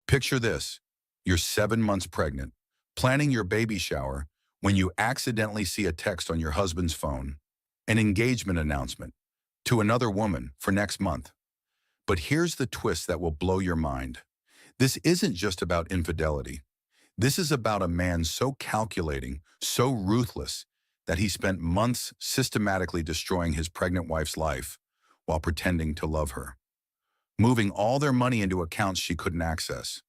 Picture this. You're 7 months pregnant, planning your baby shower, when you accidentally see a text on your husband's phone, an engagement announcement to another woman for next month. But here's the twist that will blow your mind. This isn't just about infidelity. This is about a man so calculating, so ruthless, that he spent months systematically destroying his pregnant wife's life while pretending to love her, moving all their money into accounts she couldn't access,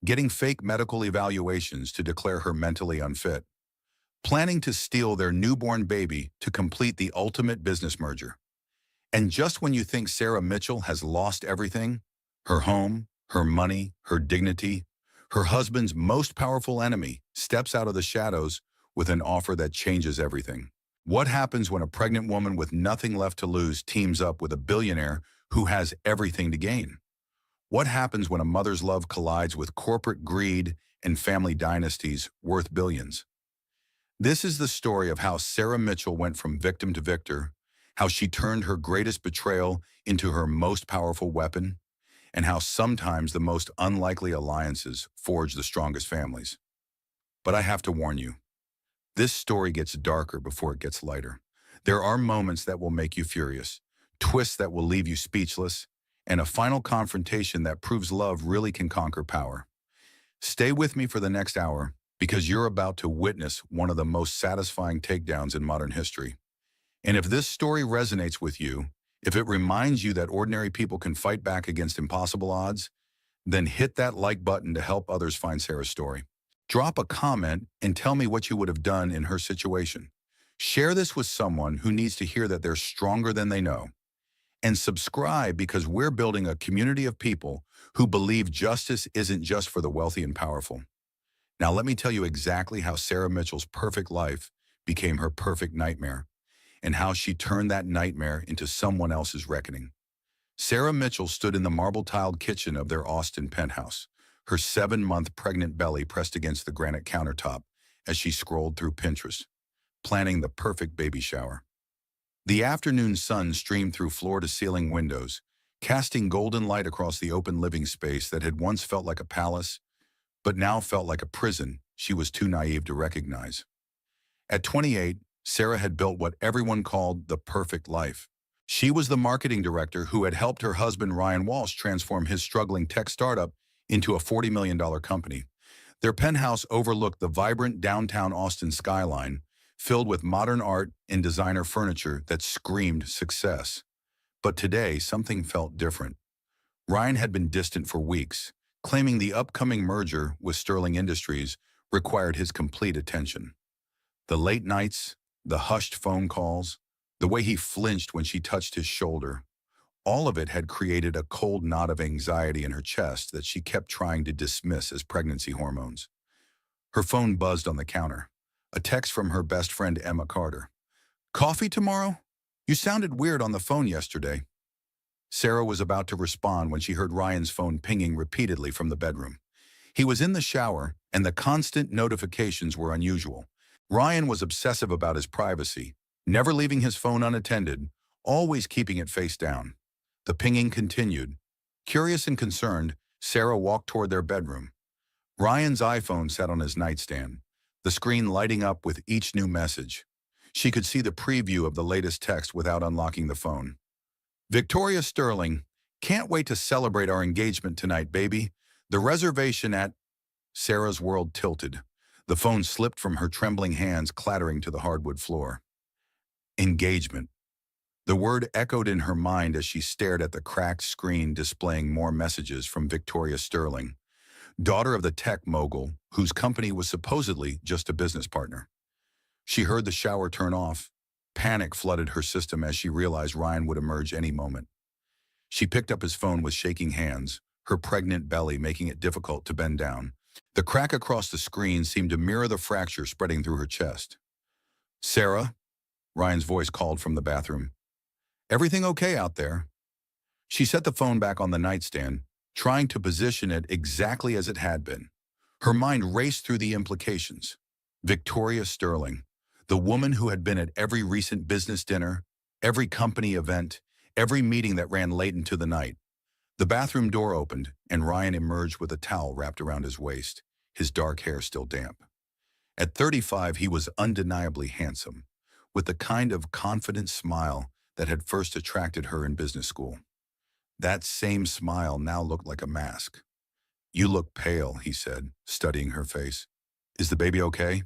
getting fake medical evaluations to declare her mentally unfit, planning to steal their newborn baby to complete the ultimate business merger. And just when you think Sarah Mitchell has lost everything, her home, her money, her dignity, her husband's most powerful enemy steps out of the shadows with an offer that changes everything. What happens when a pregnant woman with nothing left to lose teams up with a billionaire who has everything to gain? What happens when a mother's love collides with corporate greed and family dynasties worth billions? This is the story of how Sarah Mitchell went from victim to victor, how she turned her greatest betrayal into her most powerful weapon, and how sometimes the most unlikely alliances forge the strongest families. But I have to warn you, this story gets darker before it gets lighter. There are moments that will make you furious, twists that will leave you speechless, and a final confrontation that proves love really can conquer power. Stay with me for the next hour, because you're about to witness one of the most satisfying takedowns in modern history. And if this story resonates with you, if it reminds you that ordinary people can fight back against impossible odds, then hit that like button to help others find Sarah's story. Drop a comment and tell me what you would have done in her situation. Share this with someone who needs to hear that they're stronger than they know. And subscribe, because we're building a community of people who believe justice isn't just for the wealthy and powerful. Now let me tell you exactly how Sarah Mitchell's perfect life became her perfect nightmare, and how she turned that nightmare into someone else's reckoning. Sarah Mitchell stood in the marble-tiled kitchen of their Austin penthouse, her 7-month pregnant belly pressed against the granite countertop as she scrolled through Pinterest, planning the perfect baby shower. The afternoon sun streamed through floor-to-ceiling windows, casting golden light across the open living space that had once felt like a palace, but now felt like a prison she was too naive to recognize. At 28, Sarah had built what everyone called the perfect life. She was the marketing director who had helped her husband Ryan Walsh transform his struggling tech startup into a $40 million company. Their penthouse overlooked the vibrant downtown Austin skyline, filled with modern art and designer furniture that screamed success. But today, something felt different. Ryan had been distant for weeks, claiming the upcoming merger with Sterling Industries required his complete attention. The late nights, the hushed phone calls, the way he flinched when she touched his shoulder, all of it had created a cold knot of anxiety in her chest that she kept trying to dismiss as pregnancy hormones. Her phone buzzed on the counter, a text from her best friend Emma Carter. "Coffee tomorrow? You sounded weird on the phone yesterday." Sarah was about to respond when she heard Ryan's phone pinging repeatedly from the bedroom. He was in the shower, and the constant notifications were unusual. Ryan was obsessive about his privacy, never leaving his phone unattended, always keeping it face down. The pinging continued. Curious and concerned, Sarah walked toward their bedroom. Ryan's iPhone sat on his nightstand, the screen lighting up with each new message. She could see the preview of the latest text without unlocking the phone. "Victoria Sterling, can't wait to celebrate our engagement tonight, baby. The reservation at—" Sarah's world tilted. The phone slipped from her trembling hands, clattering to the hardwood floor. Engagement. The word echoed in her mind as she stared at the cracked screen displaying more messages from Victoria Sterling, daughter of the tech mogul whose company was supposedly just a business partner. She heard the shower turn off. Panic flooded her system as she realized Ryan would emerge any moment. She picked up his phone with shaking hands, her pregnant belly making it difficult to bend down. The crack across the screen seemed to mirror the fracture spreading through her chest. "Sarah?" Ryan's voice called from the bathroom. "Everything okay out there?" She set the phone back on the nightstand, trying to position it exactly as it had been. Her mind raced through the implications. Victoria Sterling, the woman who had been at every recent business dinner, every company event, every meeting that ran late into the night. The bathroom door opened, and Ryan emerged with a towel wrapped around his waist, his dark hair still damp. At 35, he was undeniably handsome, with the kind of confident smile that had first attracted her in business school. That same smile now looked like a mask. "You look pale," he said, studying her face. "Is the baby okay?"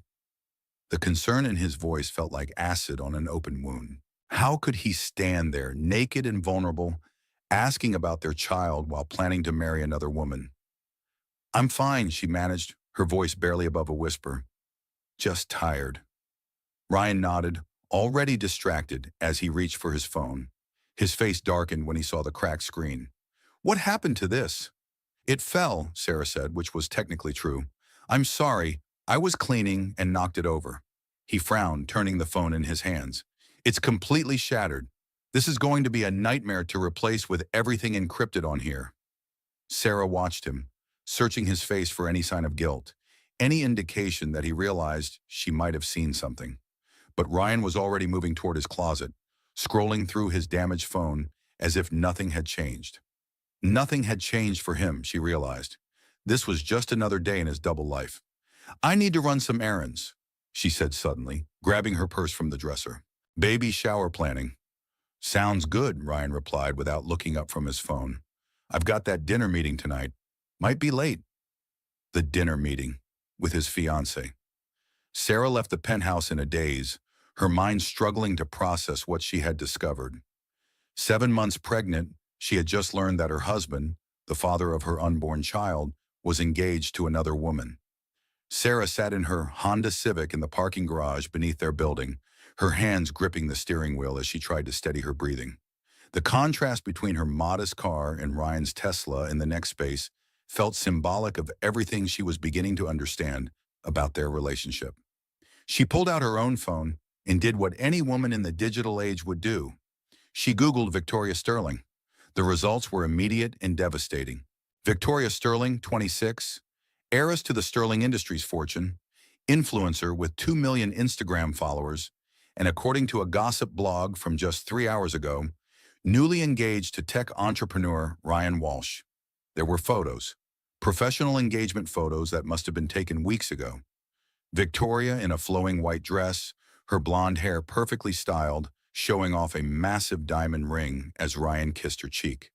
The concern in his voice felt like acid on an open wound. How could he stand there, naked and vulnerable, asking about their child while planning to marry another woman? "I'm fine," she managed, her voice barely above a whisper. "Just tired." Ryan nodded, already distracted as he reached for his phone. His face darkened when he saw the cracked screen. "What happened to this?" "It fell," Sarah said, which was technically true. "I'm sorry, I was cleaning and knocked it over." He frowned, turning the phone in his hands. "It's completely shattered. This is going to be a nightmare to replace with everything encrypted on here." Sarah watched him, searching his face for any sign of guilt, any indication that he realized she might have seen something. But Ryan was already moving toward his closet, scrolling through his damaged phone as if nothing had changed. Nothing had changed for him, she realized. This was just another day in his double life. "I need to run some errands," she said suddenly, grabbing her purse from the dresser. "Baby shower planning." "Sounds good," Ryan replied without looking up from his phone. "I've got that dinner meeting tonight. Might be late." The dinner meeting with his fiancée. Sarah left the penthouse in a daze, her mind struggling to process what she had discovered. 7 months pregnant, she had just learned that her husband, the father of her unborn child, was engaged to another woman. Sarah sat in her Honda Civic in the parking garage beneath their building, her hands gripping the steering wheel as she tried to steady her breathing. The contrast between her modest car and Ryan's Tesla in the next space felt symbolic of everything she was beginning to understand about their relationship. She pulled out her own phone and did what any woman in the digital age would do. She Googled Victoria Sterling. The results were immediate and devastating. Victoria Sterling, 26, heiress to the Sterling Industries fortune, influencer with 2 million Instagram followers, and according to a gossip blog from just 3 hours ago, newly engaged to tech entrepreneur Ryan Walsh. There were photos, professional engagement photos that must have been taken weeks ago. Victoria in a flowing white dress, her blonde hair perfectly styled, showing off a massive diamond ring as Ryan kissed her cheek.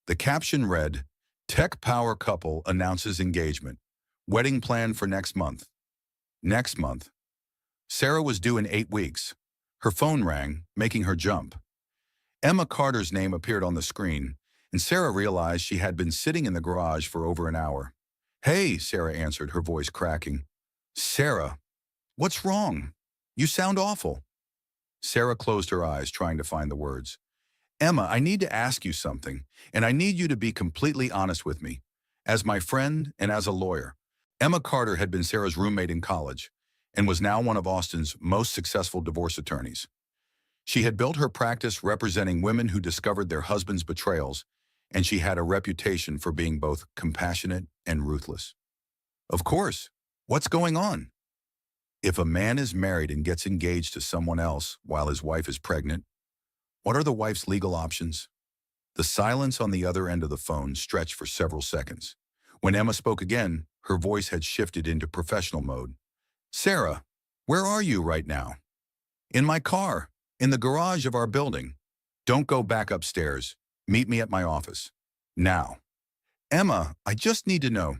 The caption read, "Tech power couple announces engagement. Wedding planned for next month." Next month. Sarah was due in 8 weeks. Her phone rang, making her jump. Emma Carter's name appeared on the screen, and Sarah realized she had been sitting in the garage for over an hour. "Hey," Sarah answered, her voice cracking. "Sarah, what's wrong? You sound awful." Sarah closed her eyes, trying to find the words. "Emma, I need to ask you something, and I need you to be completely honest with me, as my friend and as a lawyer." Emma Carter had been Sarah's roommate in college and was now one of Austin's most successful divorce attorneys. She had built her practice representing women who discovered their husbands' betrayals, and she had a reputation for being both compassionate and ruthless. "Of course. What's going on?" If a man is married and gets engaged to someone else while his wife is pregnant, what are the wife's legal options? The silence on the other end of the phone stretched for several seconds. When Emma spoke again, her voice had shifted into professional mode. "Sarah, where are you right now?" "In my car, in the garage of our building." "Don't go back upstairs. Meet me at my office. Now." "Emma, I just need to know."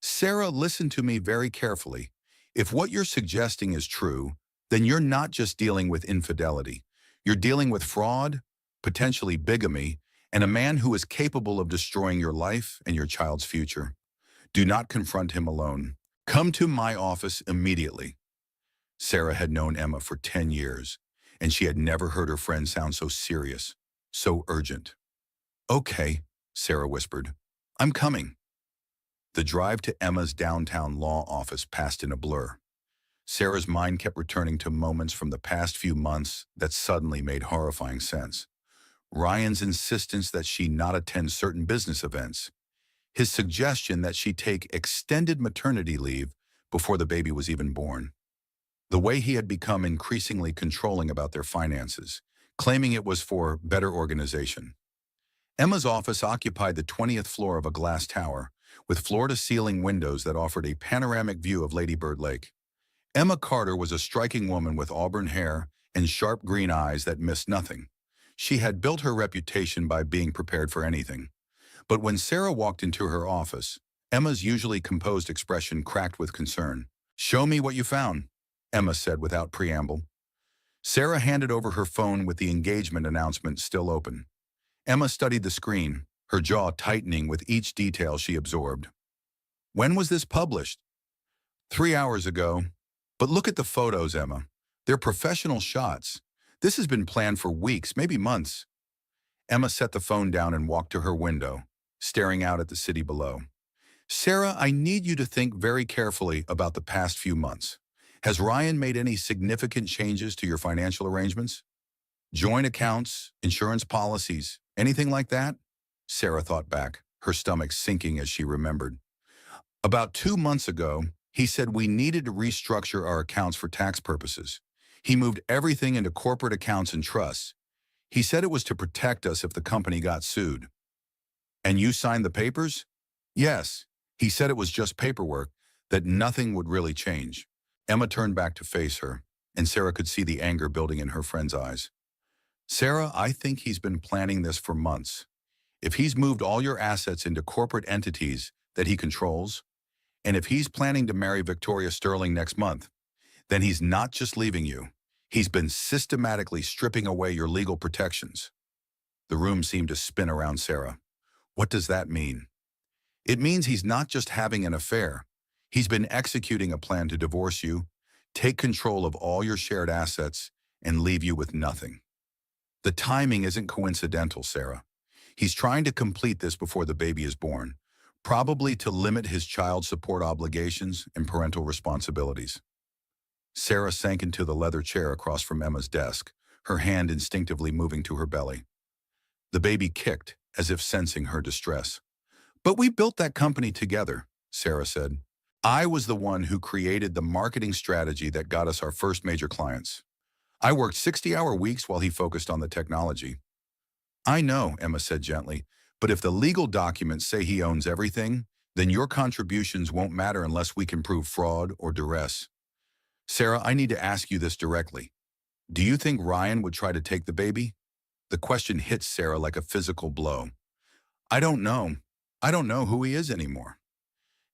"Sarah, listen to me very carefully. If what you're suggesting is true, then you're not just dealing with infidelity. You're dealing with fraud, potentially bigamy, and a man who is capable of destroying your life and your child's future. Do not confront him alone. Come to my office immediately." Sarah had known Emma for 10 years, and she had never heard her friend sound so serious, so urgent. "Okay," Sarah whispered. "I'm coming." The drive to Emma's downtown law office passed in a blur. Sarah's mind kept returning to moments from the past few months that suddenly made horrifying sense. Ryan's insistence that she not attend certain business events. His suggestion that she take extended maternity leave before the baby was even born. The way he had become increasingly controlling about their finances, claiming it was for better organization. Emma's office occupied the 20th floor of a glass tower, with floor-to-ceiling windows that offered a panoramic view of Lady Bird Lake. Emma Carter was a striking woman with auburn hair and sharp green eyes that missed nothing. She had built her reputation by being prepared for anything. But when Sarah walked into her office, Emma's usually composed expression cracked with concern. "Show me what you found," Emma said without preamble. Sarah handed over her phone with the engagement announcement still open. Emma studied the screen, her jaw tightening with each detail she absorbed. "When was this published?" "3 hours ago. But look at the photos, Emma. They're professional shots. This has been planned for weeks, maybe months." Emma set the phone down and walked to her window, staring out at the city below. "Sarah, I need you to think very carefully about the past few months. Has Ryan made any significant changes to your financial arrangements? Joint accounts, insurance policies, anything like that?" Sarah thought back, her stomach sinking as she remembered. "About 2 months ago, he said we needed to restructure our accounts for tax purposes. He moved everything into corporate accounts and trusts. He said it was to protect us if the company got sued." "And you signed the papers?" "Yes. He said it was just paperwork, that nothing would really change." Emma turned back to face her, and Sarah could see the anger building in her friend's eyes. "Sarah, I think he's been planning this for months. If he's moved all your assets into corporate entities that he controls, and if he's planning to marry Victoria Sterling next month, then he's not just leaving you. He's been systematically stripping away your legal protections." The room seemed to spin around Sarah. "What does that mean?" "It means he's not just having an affair. He's been executing a plan to divorce you, take control of all your shared assets, and leave you with nothing. The timing isn't coincidental, Sarah. He's trying to complete this before the baby is born, probably to limit his child support obligations and parental responsibilities." Sarah sank into the leather chair across from Emma's desk, her hand instinctively moving to her belly. The baby kicked, as if sensing her distress. "But we built that company together," Sarah said. "I was the one who created the marketing strategy that got us our first major clients. I worked 60-hour weeks while he focused on the technology." "I know," Emma said gently, "but if the legal documents say he owns everything, then your contributions won't matter unless we can prove fraud or duress. Sarah, I need to ask you this directly. Do you think Ryan would try to take the baby?" The question hit Sarah like a physical blow. "I don't know. I don't know who he is anymore."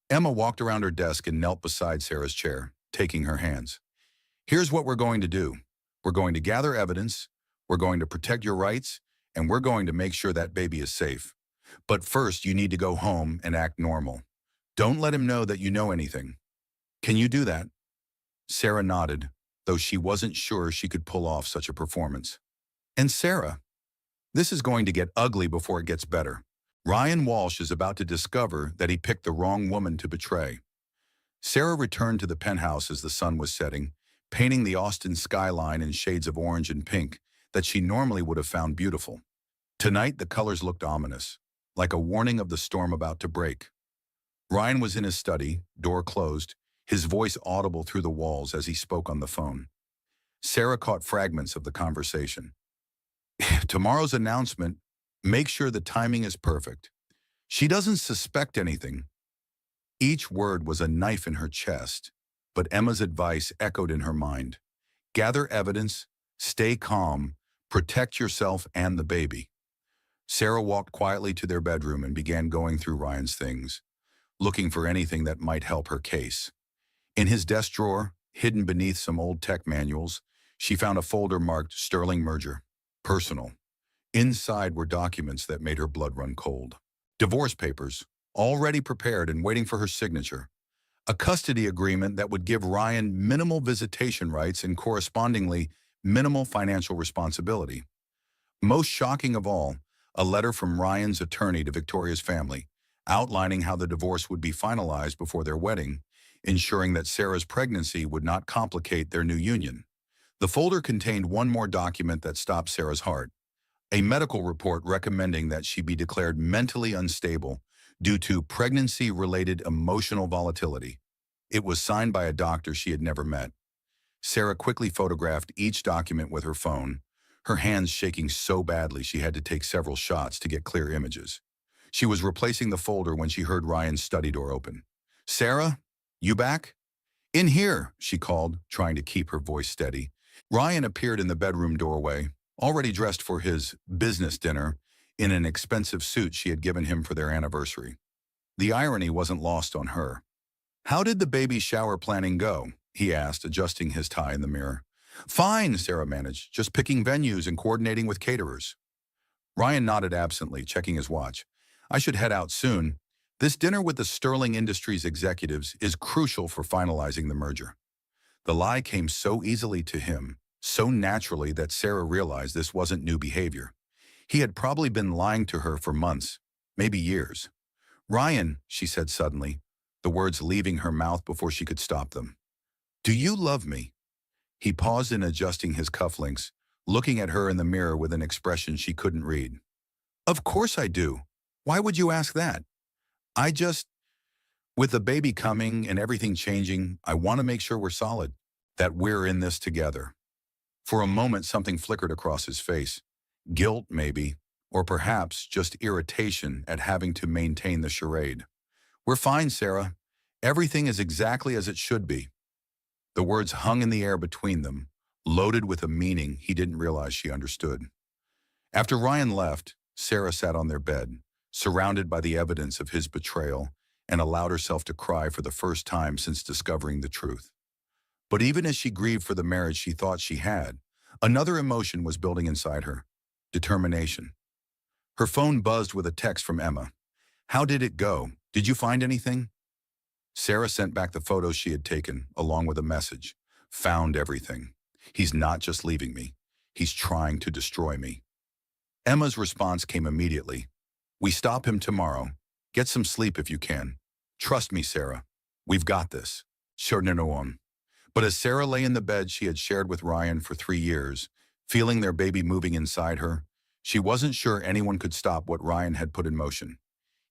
Emma walked around her desk and knelt beside Sarah's chair, taking her hands. "Here's what we're going to do. We're going to gather evidence, we're going to protect your rights, and we're going to make sure that baby is safe. But first, you need to go home and act normal. Don't let him know that you know anything. Can you do that?" Sarah nodded, though she wasn't sure she could pull off such a performance. "And Sarah, this is going to get ugly before it gets better. Ryan Walsh is about to discover that he picked the wrong woman to betray." Sarah returned to the penthouse as the sun was setting, painting the Austin skyline in shades of orange and pink that she normally would have found beautiful. Tonight, the colors looked ominous, like a warning of the storm about to break. Ryan was in his study, door closed, his voice audible through the walls as he spoke on the phone. Sarah caught fragments of the conversation. "Tomorrow's announcement, make sure the timing is perfect. She doesn't suspect anything." Each word was a knife in her chest, but Emma's advice echoed in her mind. Gather evidence, stay calm, protect yourself and the baby. Sarah walked quietly to their bedroom and began going through Ryan's things, looking for anything that might help her case. In his desk drawer, hidden beneath some old tech manuals, she found a folder marked Sterling Merger, Personal. Inside were documents that made her blood run cold. Divorce papers, already prepared and waiting for her signature. A custody agreement that would give Ryan minimal visitation rights and correspondingly minimal financial responsibility. Most shocking of all, a letter from Ryan's attorney to Victoria's family, outlining how the divorce would be finalized before their wedding, ensuring that Sarah's pregnancy would not complicate their new union. The folder contained one more document that stopped Sarah's heart. A medical report recommending that she be declared mentally unstable due to pregnancy-related emotional volatility. It was signed by a doctor she had never met. Sarah quickly photographed each document with her phone, her hands shaking so badly she had to take several shots to get clear images. She was replacing the folder when she heard Ryan's study door open. "Sarah, you back?" "In here," she called, trying to keep her voice steady. Ryan appeared in the bedroom doorway, already dressed for his business dinner in an expensive suit she had given him for their anniversary. The irony wasn't lost on her. "How did the baby shower planning go?" he asked, adjusting his tie in the mirror. "Fine," Sarah managed, "just picking venues and coordinating with caterers." Ryan nodded absently, checking his watch. "I should head out soon. This dinner with the Sterling Industries executives is crucial for finalizing the merger." The lie came so easily to him, so naturally that Sarah realized this wasn't new behavior. He had probably been lying to her for months, maybe years. "Ryan," she said suddenly, the words leaving her mouth before she could stop them. "Do you love me?" He paused in adjusting his cufflinks, looking at her in the mirror with an expression she couldn't read. "Of course I do. Why would you ask that? I just, with the baby coming and everything changing, I want to make sure we're solid, that we're in this together." For a moment, something flickered across his face. Guilt, maybe, or perhaps just irritation at having to maintain the charade. "We're fine, Sarah. Everything is exactly as it should be." The words hung in the air between them, loaded with a meaning he didn't realize she understood. After Ryan left, Sarah sat on their bed, surrounded by the evidence of his betrayal, and allowed herself to cry for the first time since discovering the truth. But even as she grieved for the marriage she thought she had, another emotion was building inside her: determination. Her phone buzzed with a text from Emma. "How did it go? Did you find anything?" Sarah sent back the photos she had taken, along with a message. "Found everything. He's not just leaving me. He's trying to destroy me." Emma's response came immediately. "We stop him tomorrow. Get some sleep if you can. Trust me, Sarah. We've got this." Sure. But as Sarah lay in the bed she had shared with Ryan for 3 years, feeling their baby moving inside her, she wasn't sure anyone could stop what Ryan had put in motion.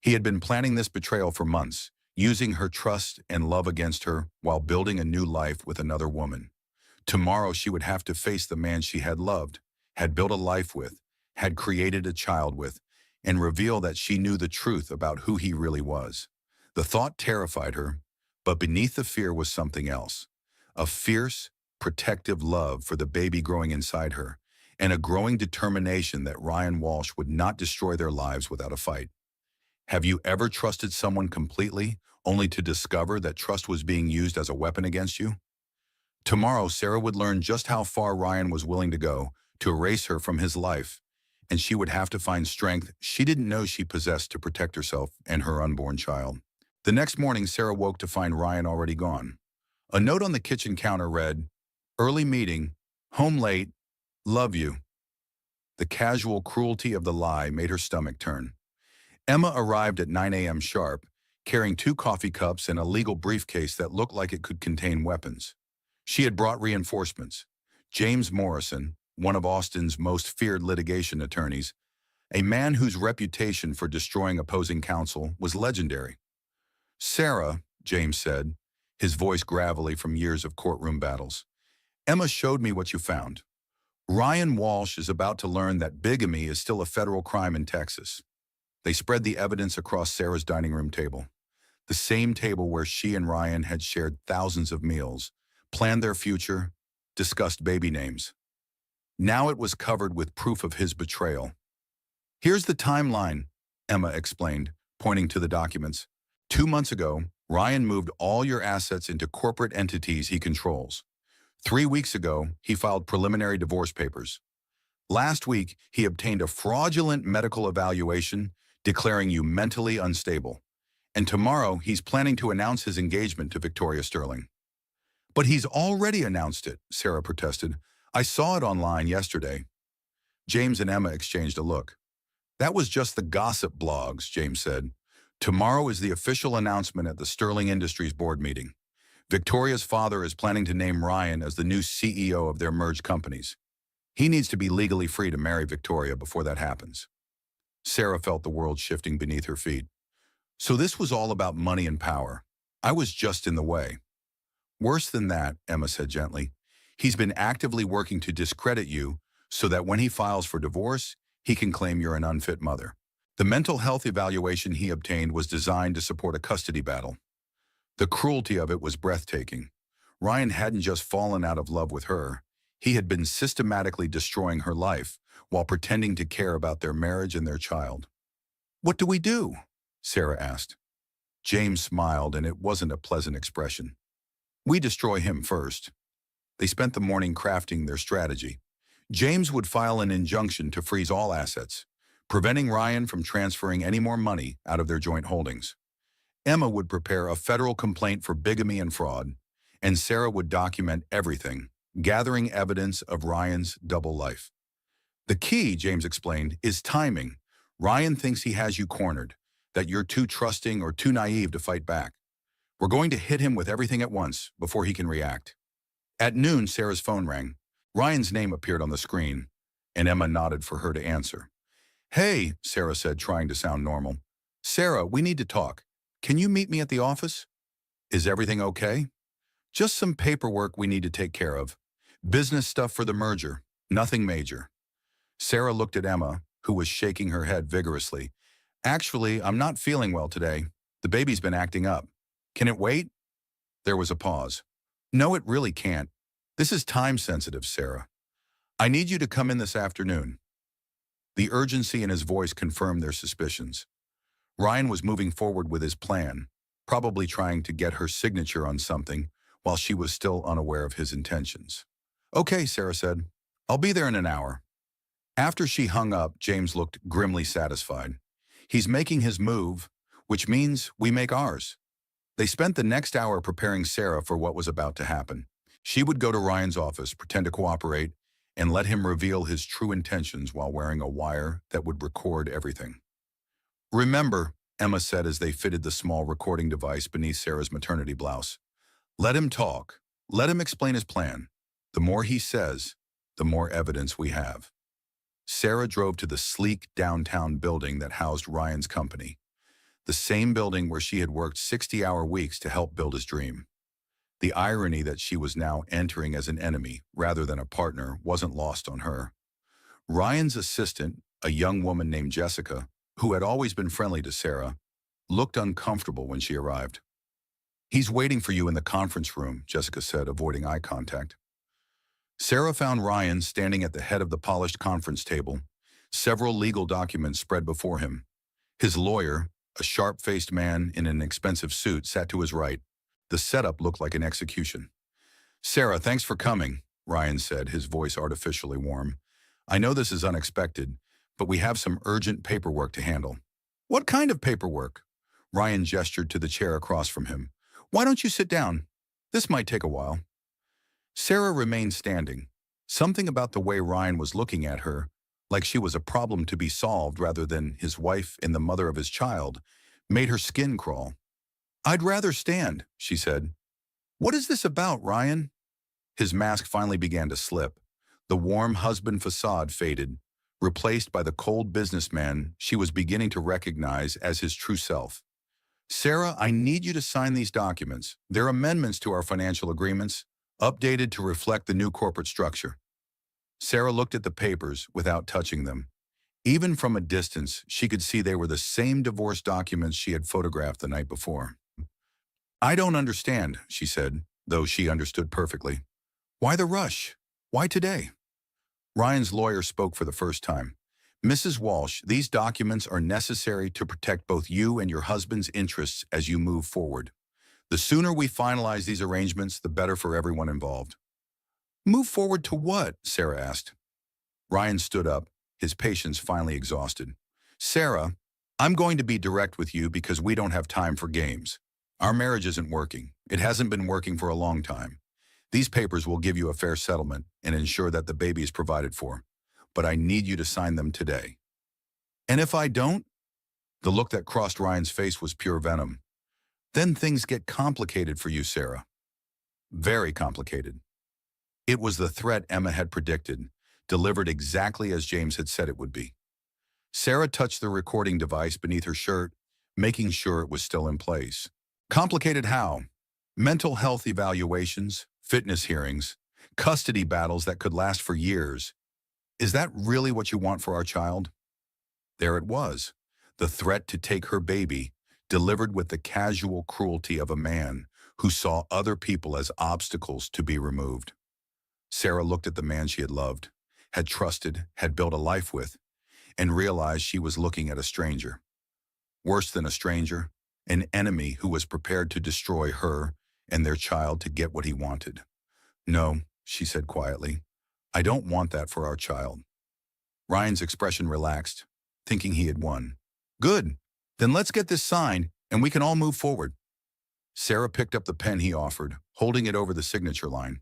He had been planning this betrayal for months, using her trust and love against her while building a new life with another woman. Tomorrow she would have to face the man she had loved, had built a life with, had created a child with, and reveal that she knew the truth about who he really was. The thought terrified her, but beneath the fear was something else. A fierce, protective love for the baby growing inside her, and a growing determination that Ryan Walsh would not destroy their lives without a fight. Have you ever trusted someone completely, only to discover that trust was being used as a weapon against you? Tomorrow, Sarah would learn just how far Ryan was willing to go to erase her from his life, and she would have to find strength she didn't know she possessed to protect herself and her unborn child. The next morning, Sarah woke to find Ryan already gone. A note on the kitchen counter read, "Early meeting, home late, love you." The casual cruelty of the lie made her stomach turn. Emma arrived at 9 a.m. sharp, carrying 2 coffee cups and a legal briefcase that looked like it could contain weapons. She had brought reinforcements. James Morrison, one of Austin's most feared litigation attorneys, a man whose reputation for destroying opposing counsel was legendary. "Sarah," James said, his voice gravelly from years of courtroom battles, "Emma showed me what you found. Ryan Walsh is about to learn that bigamy is still a federal crime in Texas." They spread the evidence across Sarah's dining room table, the same table where she and Ryan had shared thousands of meals, planned their future, discussed baby names. Now it was covered with proof of his betrayal. "Here's the timeline," Emma explained, pointing to the documents. 2 months ago, Ryan moved all your assets into corporate entities he controls. 3 weeks ago, he filed preliminary divorce papers. Last week, he obtained a fraudulent medical evaluation declaring you mentally unstable. And tomorrow, he's planning to announce his engagement to Victoria Sterling. "But he's already announced it," Sarah protested. "I saw it online yesterday." James and Emma exchanged a look. "That was just the gossip blogs," James said. "Tomorrow is the official announcement at the Sterling Industries board meeting. Victoria's father is planning to name Ryan as the new CEO of their merged companies. He needs to be legally free to marry Victoria before that happens." Sarah felt the world shifting beneath her feet. So this was all about money and power. I was just in the way. "Worse than that," Emma said gently. "He's been actively working to discredit you so that when he files for divorce, he can claim you're an unfit mother. The mental health evaluation he obtained was designed to support a custody battle. The cruelty of it was breathtaking. Ryan hadn't just fallen out of love with her. He had been systematically destroying her life while pretending to care about their marriage and their child. "What do we do?" Sarah asked. James smiled, and it wasn't a pleasant expression. "We destroy him first." They spent the morning crafting their strategy. James would file an injunction to freeze all assets, preventing Ryan from transferring any more money out of their joint holdings. Emma would prepare a federal complaint for bigamy and fraud, and Sarah would document everything, gathering evidence of Ryan's double life. "The key," James explained, "is timing. Ryan thinks he has you cornered, that you're too trusting or too naive to fight back. We're going to hit him with everything at once before he can react." At noon, Sarah's phone rang. Ryan's name appeared on the screen, and Emma nodded for her to answer. "Hey," Sarah said, trying to sound normal. "Sarah, we need to talk. Can you meet me at the office?" "Is everything okay?" "Just some paperwork we need to take care of. Business stuff for the merger. Nothing major." Sarah looked at Emma, who was shaking her head vigorously. "Actually, I'm not feeling well today. The baby's been acting up. Can it wait?" There was a pause. "No, it really can't. This is time-sensitive, Sarah. I need you to come in this afternoon." The urgency in his voice confirmed their suspicions. Ryan was moving forward with his plan, probably trying to get her signature on something while she was still unaware of his intentions. "Okay," Sarah said. "I'll be there in an hour." After she hung up, James looked grimly satisfied. He's making his move, which means we make ours. They spent the next hour preparing Sarah for what was about to happen. She would go to Ryan's office, pretend to cooperate, and let him reveal his true intentions while wearing a wire that would record everything. "Remember," Emma said as they fitted the small recording device beneath Sarah's maternity blouse, "let him talk. Let him explain his plan. The more he says, the more evidence we have." Sarah drove to the sleek downtown building that housed Ryan's company, the same building where she had worked 60-hour weeks to help build his dream. The irony that she was now entering as an enemy rather than a partner wasn't lost on her. Ryan's assistant, a young woman named Jessica, who had always been friendly to Sarah, looked uncomfortable when she arrived. "He's waiting for you in the conference room," Jessica said, avoiding eye contact. Sarah found Ryan standing at the head of the polished conference table, several legal documents spread before him. His lawyer, a sharp-faced man in an expensive suit, sat to his right. The setup looked like an execution. "Sarah, thanks for coming," Ryan said, his voice artificially warm. "I know this is unexpected, but we have some urgent paperwork to handle." "What kind of paperwork?" Ryan gestured to the chair across from him. "Why don't you sit down? This might take a while." Sarah remained standing. Something about the way Ryan was looking at her, like she was a problem to be solved rather than his wife and the mother of his child, made her skin crawl. "I'd rather stand," she said. "What is this about, Ryan?" His mask finally began to slip. The warm husband facade faded, replaced by the cold businessman she was beginning to recognize as his true self. "Sarah, I need you to sign these documents. They're amendments to our financial agreements, updated to reflect the new corporate structure." Sarah looked at the papers without touching them. Even from a distance, she could see they were the same divorce documents she had photographed the night before. "I don't understand," she said, though she understood perfectly. "Why the rush? Why today?" Ryan's lawyer spoke for the first time. "Mrs. Walsh, these documents are necessary to protect both you and your husband's interests as you move forward. The sooner we finalize these arrangements, the better for everyone involved." "Move forward to what?" Sarah asked. Ryan stood up, his patience finally exhausted. "Sarah, I'm going to be direct with you because we don't have time for games. Our marriage isn't working. It hasn't been working for a long time. These papers will give you a fair settlement and ensure that the baby is provided for. But I need you to sign them today." "And if I don't?" The look that crossed Ryan's face was pure venom. "Then things get complicated for you, Sarah." "Very complicated." It was the threat Emma had predicted, delivered exactly as James had said it would be. Sarah touched the recording device beneath her shirt, making sure it was still in place. "Complicated how?" "Mental health evaluations, fitness hearings, custody battles that could last for years." Is that really what you want for our child? There it was, the threat to take her baby, delivered with the casual cruelty of a man who saw other people as obstacles to be removed. Sarah looked at the man she had loved, had trusted, had built a life with, and realized she was looking at a stranger. Worse than a stranger, an enemy who was prepared to destroy her and their child to get what he wanted. No, she said quietly, I don't want that for our child. Ryan's expression relaxed, thinking he had won. Good, then let's get this signed and we can all move forward. Sarah picked up the pen he offered, holding it over the signature line.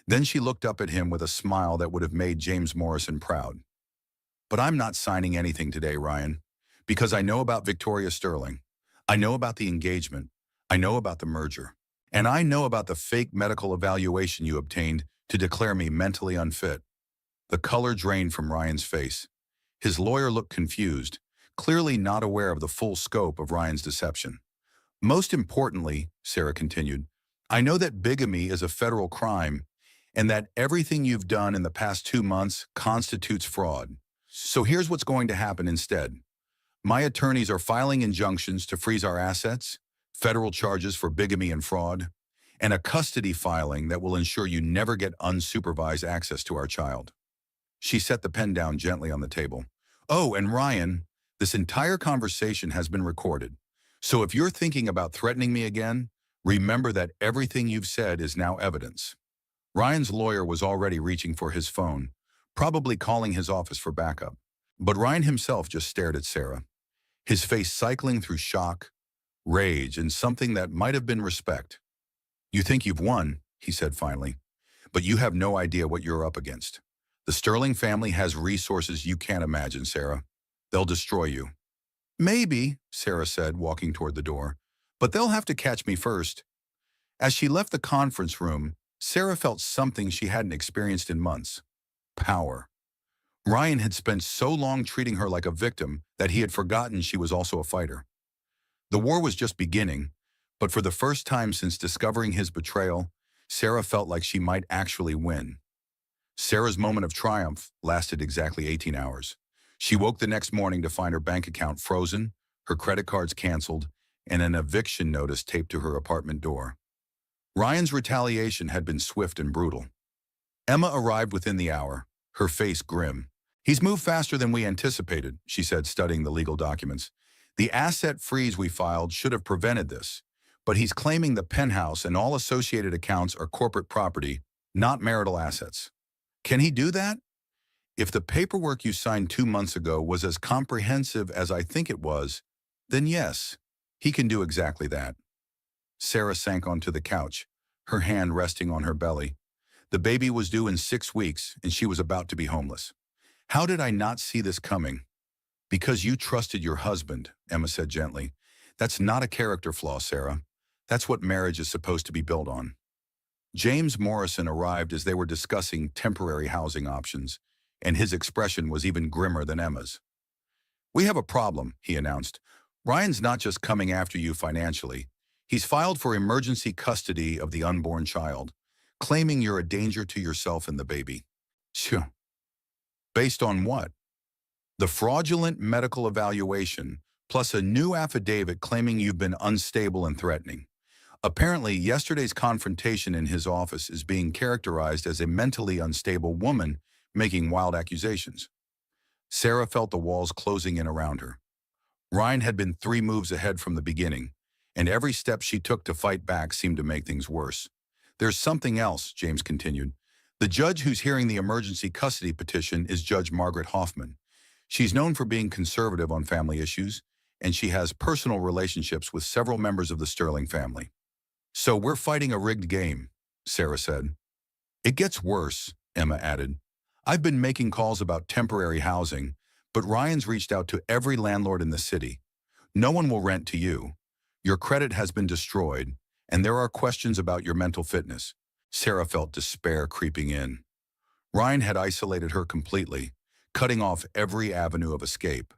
Then she looked up at him with a smile that would have made James Morrison proud. But I'm not signing anything today, Ryan, because I know about Victoria Sterling. I know about the engagement. I know about the merger. And I know about the fake medical evaluation you obtained to declare me mentally unfit. The color drained from Ryan's face. His lawyer looked confused, clearly not aware of the full scope of Ryan's deception. Most importantly, Sarah continued, I know that bigamy is a federal crime and that everything you've done in the past 2 months constitutes fraud. So here's what's going to happen instead. My attorneys are filing injunctions to freeze our assets, federal charges for bigamy and fraud, and a custody filing that will ensure you never get unsupervised access to our child. She set the pen down gently on the table. Oh, and Ryan, this entire conversation has been recorded. So if you're thinking about threatening me again, remember that everything you've said is now evidence. Ryan's lawyer was already reaching for his phone, probably calling his office for backup. But Ryan himself just stared at Sarah, his face cycling through shock, rage, and something that might have been respect. You think you've won, he said finally, but you have no idea what you're up against. The Sterling family has resources you can't imagine, Sarah. They'll destroy you. Maybe, Sarah said, walking toward the door, but they'll have to catch me first. As she left the conference room, Sarah felt something she hadn't experienced in months. Power. Ryan had spent so long treating her like a victim that he had forgotten she was also a fighter. The war was just beginning, but for the first time since discovering his betrayal, Sarah felt like she might actually win. Sarah's moment of triumph lasted exactly 18 hours. She woke the next morning to find her bank account frozen, her credit cards canceled, and an eviction notice taped to her apartment door. Ryan's retaliation had been swift and brutal. Emma arrived within the hour, her face grim. He's moved faster than we anticipated, she said, studying the legal documents. The asset freeze we filed should have prevented this, but he's claiming the penthouse and all associated accounts are corporate property, not marital assets. Can he do that? If the paperwork you signed 2 months ago was as comprehensive as I think it was, then yes, he can do exactly that. Sarah sank onto the couch, her hand resting on her belly. The baby was due in 6 weeks, and she was about to be homeless. How did I not see this coming? Because you trusted your husband, Emma said gently. That's not a character flaw, Sarah. That's what marriage is supposed to be built on. James Morrison arrived as they were discussing temporary housing options, and his expression was even grimmer than Emma's. We have a problem, he announced. Ryan's not just coming after you financially. He's filed for emergency custody of the unborn child, claiming you're a danger to yourself and the baby. Phew. Based on what? The fraudulent medical evaluation, plus a new affidavit claiming you've been unstable and threatening. Apparently, yesterday's confrontation in his office is being characterized as a mentally unstable woman making wild accusations. Sarah felt the walls closing in around her. Ryan had been 3 moves ahead from the beginning, and every step she took to fight back seemed to make things worse. There's something else, James continued. The judge who's hearing the emergency custody petition is Judge Margaret Hoffman. She's known for being conservative on family issues, and she has personal relationships with several members of the Sterling family. So we're fighting a rigged game, Sarah said. It gets worse, Emma added. I've been making calls about temporary housing, but Ryan's reached out to every landlord in the city. No one will rent to you. Your credit has been destroyed, and there are questions about your mental fitness. Sarah felt despair creeping in. Ryan had isolated her completely, cutting off every avenue of escape.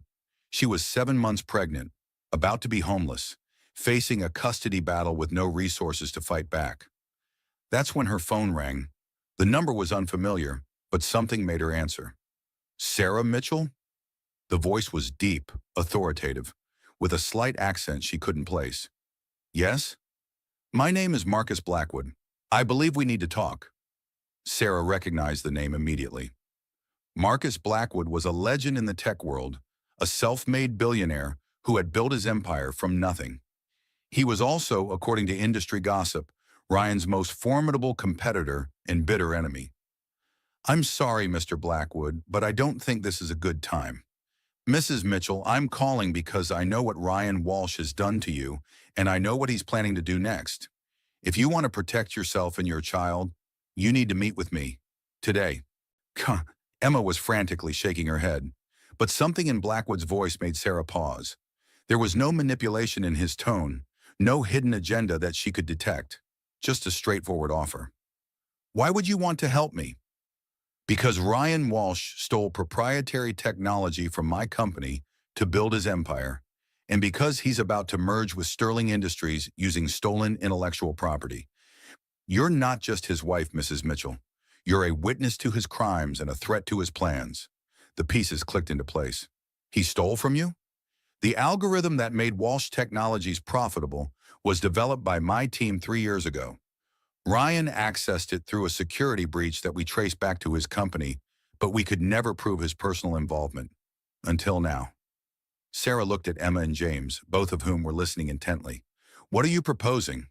She was 7 months pregnant, about to be homeless, facing a custody battle with no resources to fight back. That's when her phone rang. The number was unfamiliar, but something made her answer. Sarah Mitchell? The voice was deep, authoritative, with a slight accent she couldn't place. Yes? My name is Marcus Blackwood. I believe we need to talk. Sarah recognized the name immediately. Marcus Blackwood was a legend in the tech world, a self-made billionaire who had built his empire from nothing. He was also, according to industry gossip, Ryan's most formidable competitor and bitter enemy. I'm sorry, Mr. Blackwood, but I don't think this is a good time. Mrs. Mitchell, I'm calling because I know what Ryan Walsh has done to you, and I know what he's planning to do next. If you want to protect yourself and your child, you need to meet with me. Today. Emma was frantically shaking her head, but something in Blackwood's voice made Sarah pause. There was no manipulation in his tone, no hidden agenda that she could detect, just a straightforward offer. Why would you want to help me? Because Ryan Walsh stole proprietary technology from my company to build his empire, and because he's about to merge with Sterling Industries using stolen intellectual property. You're not just his wife, Mrs. Mitchell. You're a witness to his crimes and a threat to his plans. The pieces clicked into place. He stole from you? The algorithm that made Walsh Technologies profitable was developed by my team 3 years ago. Ryan accessed it through a security breach that we traced back to his company, but we could never prove his personal involvement. Until now. Sarah looked at Emma and James, both of whom were listening intently. What are you proposing?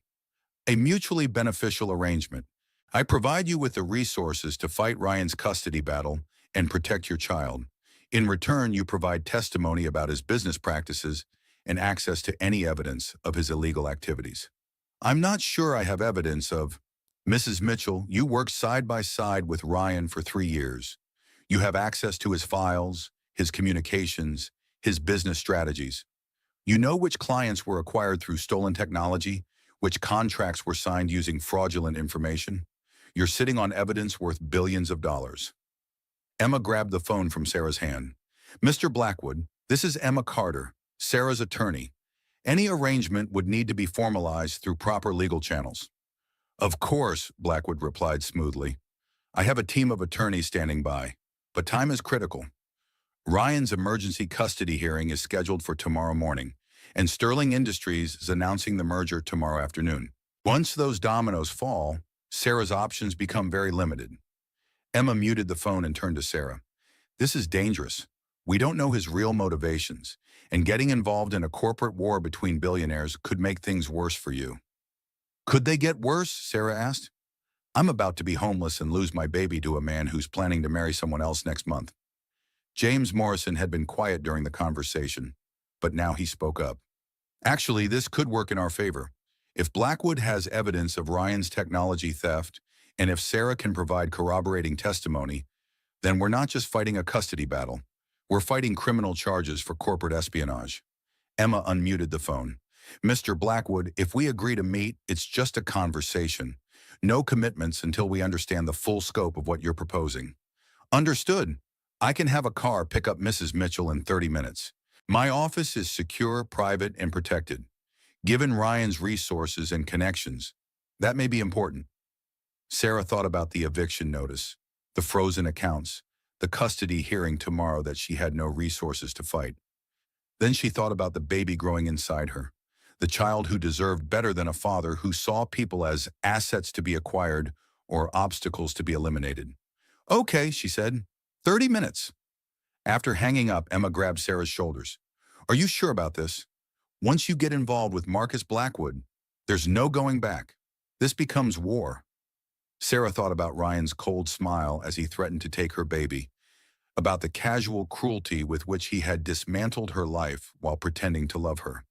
A mutually beneficial arrangement. I provide you with the resources to fight Ryan's custody battle and protect your child. In return, you provide testimony about his business practices and access to any evidence of his illegal activities. I'm not sure I have evidence of... Mrs. Mitchell, you worked side by side with Ryan for 3 years. You have access to his files, his communications, his business strategies. You know which clients were acquired through stolen technology, which contracts were signed using fraudulent information. You're sitting on evidence worth billions of dollars. Emma grabbed the phone from Sarah's hand. Mr. Blackwood, this is Emma Carter, Sarah's attorney. Any arrangement would need to be formalized through proper legal channels. Of course, Blackwood replied smoothly. I have a team of attorneys standing by, but time is critical. Ryan's emergency custody hearing is scheduled for tomorrow morning, and Sterling Industries is announcing the merger tomorrow afternoon. Once those dominoes fall, Sarah's options become very limited. Emma muted the phone and turned to Sarah. This is dangerous. We don't know his real motivations, and getting involved in a corporate war between billionaires could make things worse for you. Could they get worse? Sarah asked. I'm about to be homeless and lose my baby to a man who's planning to marry someone else next month. James Morrison had been quiet during the conversation, but now he spoke up. Actually, this could work in our favor. If Blackwood has evidence of Ryan's technology theft, and if Sarah can provide corroborating testimony, then we're not just fighting a custody battle. We're fighting criminal charges for corporate espionage. Emma unmuted the phone. Mr. Blackwood, if we agree to meet, it's just a conversation. No commitments until we understand the full scope of what you're proposing. Understood. I can have a car pick up Mrs. Mitchell in 30 minutes. My office is secure, private, and protected. Given Ryan's resources and connections, that may be important. Sarah thought about the eviction notice, the frozen accounts, the custody hearing tomorrow that she had no resources to fight. Then she thought about the baby growing inside her, the child who deserved better than a father who saw people as assets to be acquired or obstacles to be eliminated. Okay, she said, 30 minutes. After hanging up, Emma grabbed Sarah's shoulders. Are you sure about this? Once you get involved with Marcus Blackwood, there's no going back. This becomes war. Sarah thought about Ryan's cold smile as he threatened to take her baby, about the casual cruelty with which he had dismantled her life while pretending to love her.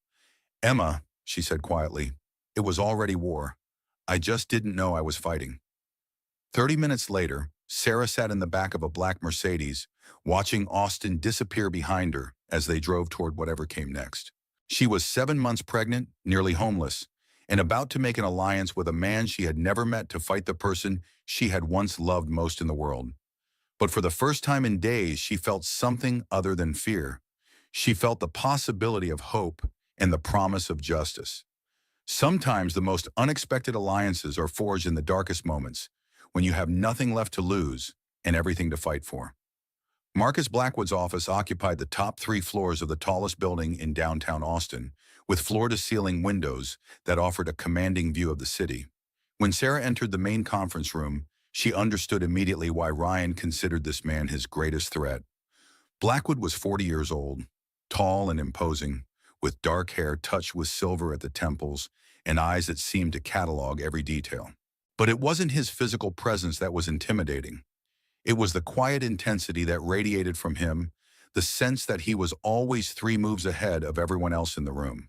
Emma, she said quietly, it was already war. I just didn't know I was fighting. 30 minutes later, Sarah sat in the back of a black Mercedes, watching Austin disappear behind her as they drove toward whatever came next. She was 7 months pregnant, nearly homeless, and about to make an alliance with a man she had never met to fight the person she had once loved most in the world. But for the first time in days, she felt something other than fear. She felt the possibility of hope and the promise of justice. Sometimes the most unexpected alliances are forged in the darkest moments, when you have nothing left to lose and everything to fight for. Marcus Blackwood's office occupied the top 3 floors of the tallest building in downtown Austin, with floor-to-ceiling windows that offered a commanding view of the city. When Sarah entered the main conference room, she understood immediately why Ryan considered this man his greatest threat. Blackwood was 40 years old, tall and imposing, with dark hair touched with silver at the temples and eyes that seemed to catalog every detail. But it wasn't his physical presence that was intimidating. It was the quiet intensity that radiated from him, the sense that he was always 3 moves ahead of everyone else in the room.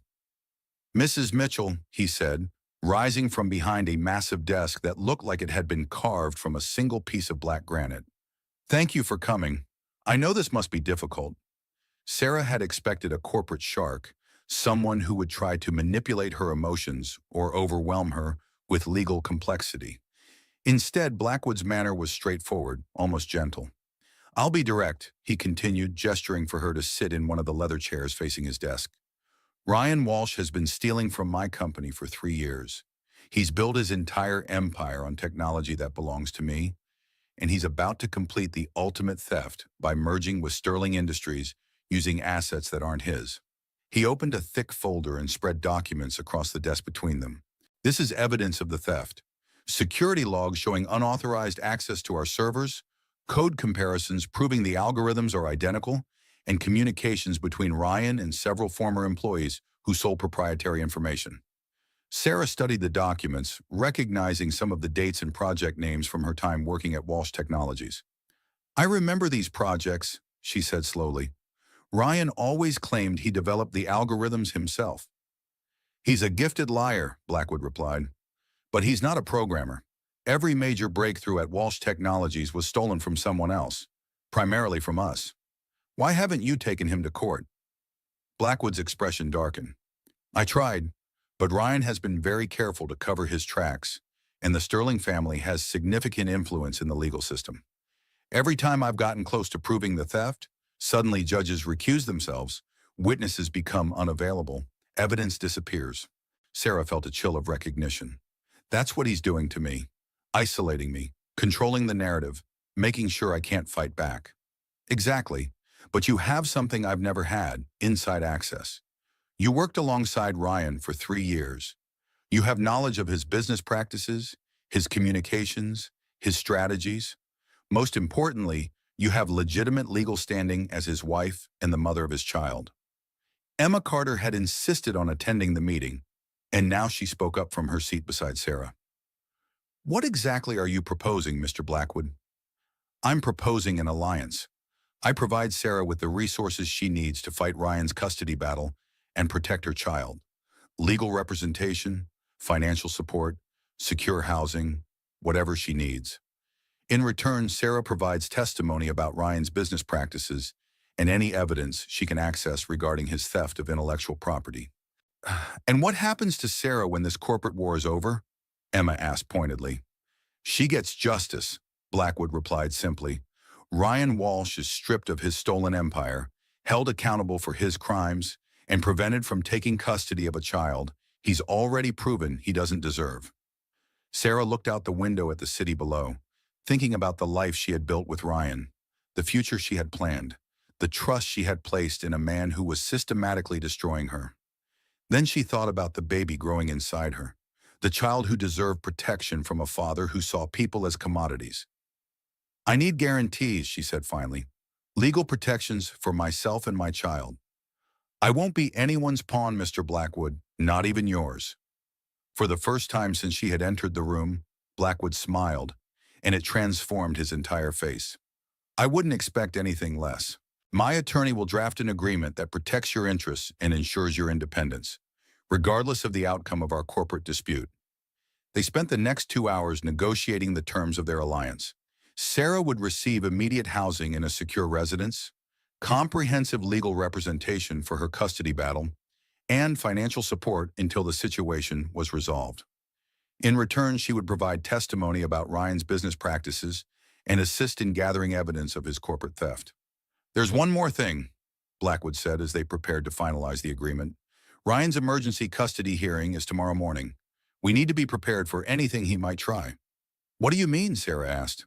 "Mrs. Mitchell," he said, rising from behind a massive desk that looked like it had been carved from a single piece of black granite. "Thank you for coming. I know this must be difficult." Sarah had expected a corporate shark, someone who would try to manipulate her emotions or overwhelm her with legal complexity. Instead, Blackwood's manner was straightforward, almost gentle. "I'll be direct," he continued, gesturing for her to sit in one of the leather chairs facing his desk. "Ryan Walsh has been stealing from my company for 3 years. He's built his entire empire on technology that belongs to me, and he's about to complete the ultimate theft by merging with Sterling Industries using assets that aren't his." He opened a thick folder and spread documents across the desk between them. "This is evidence of the theft. Security logs showing unauthorized access to our servers, code comparisons proving the algorithms are identical, and communications between Ryan and several former employees who sold proprietary information." Sarah studied the documents, recognizing some of the dates and project names from her time working at Walsh Technologies. "I remember these projects," she said slowly. "Ryan always claimed he developed the algorithms himself." "He's a gifted liar," Blackwood replied. "But he's not a programmer. Every major breakthrough at Walsh Technologies was stolen from someone else, primarily from us. Why haven't you taken him to court?" Blackwood's expression darkened. "I tried, but Ryan has been very careful to cover his tracks, and the Sterling family has significant influence in the legal system. Every time I've gotten close to proving the theft, suddenly judges recuse themselves, witnesses become unavailable, evidence disappears." Sarah felt a chill of recognition. "That's what he's doing to me, isolating me, controlling the narrative, making sure I can't fight back." "Exactly, but you have something I've never had, inside access. You worked alongside Ryan for 3 years. You have knowledge of his business practices, his communications, his strategies. Most importantly, you have legitimate legal standing as his wife and the mother of his child." Emma Carter had insisted on attending the meeting, and now she spoke up from her seat beside Sarah. "What exactly are you proposing, Mr. Blackwood?" "I'm proposing an alliance. I provide Sarah with the resources she needs to fight Ryan's custody battle and protect her child. Legal representation, financial support, secure housing, whatever she needs. In return, Sarah provides testimony about Ryan's business practices and any evidence she can access regarding his theft of intellectual property." "And what happens to Sarah when this corporate war is over?" Emma asked pointedly. "She gets justice," Blackwood replied simply. "Ryan Walsh is stripped of his stolen empire, held accountable for his crimes, and prevented from taking custody of a child he's already proven he doesn't deserve." Sarah looked out the window at the city below, thinking about the life she had built with Ryan, the future she had planned, the trust she had placed in a man who was systematically destroying her. Then she thought about the baby growing inside her, the child who deserved protection from a father who saw people as commodities. "I need guarantees," she said finally. "Legal protections for myself and my child. I won't be anyone's pawn, Mr. Blackwood, not even yours." For the first time since she had entered the room, Blackwood smiled, and it transformed his entire face. "I wouldn't expect anything less. My attorney will draft an agreement that protects your interests and ensures your independence, regardless of the outcome of our corporate dispute." They spent the next 2 hours negotiating the terms of their alliance. Sarah would receive immediate housing in a secure residence, comprehensive legal representation for her custody battle, and financial support until the situation was resolved. In return, she would provide testimony about Ryan's business practices and assist in gathering evidence of his corporate theft. "There's one more thing," Blackwood said as they prepared to finalize the agreement. "Ryan's emergency custody hearing is tomorrow morning. We need to be prepared for anything he might try." "What do you mean?" Sarah asked.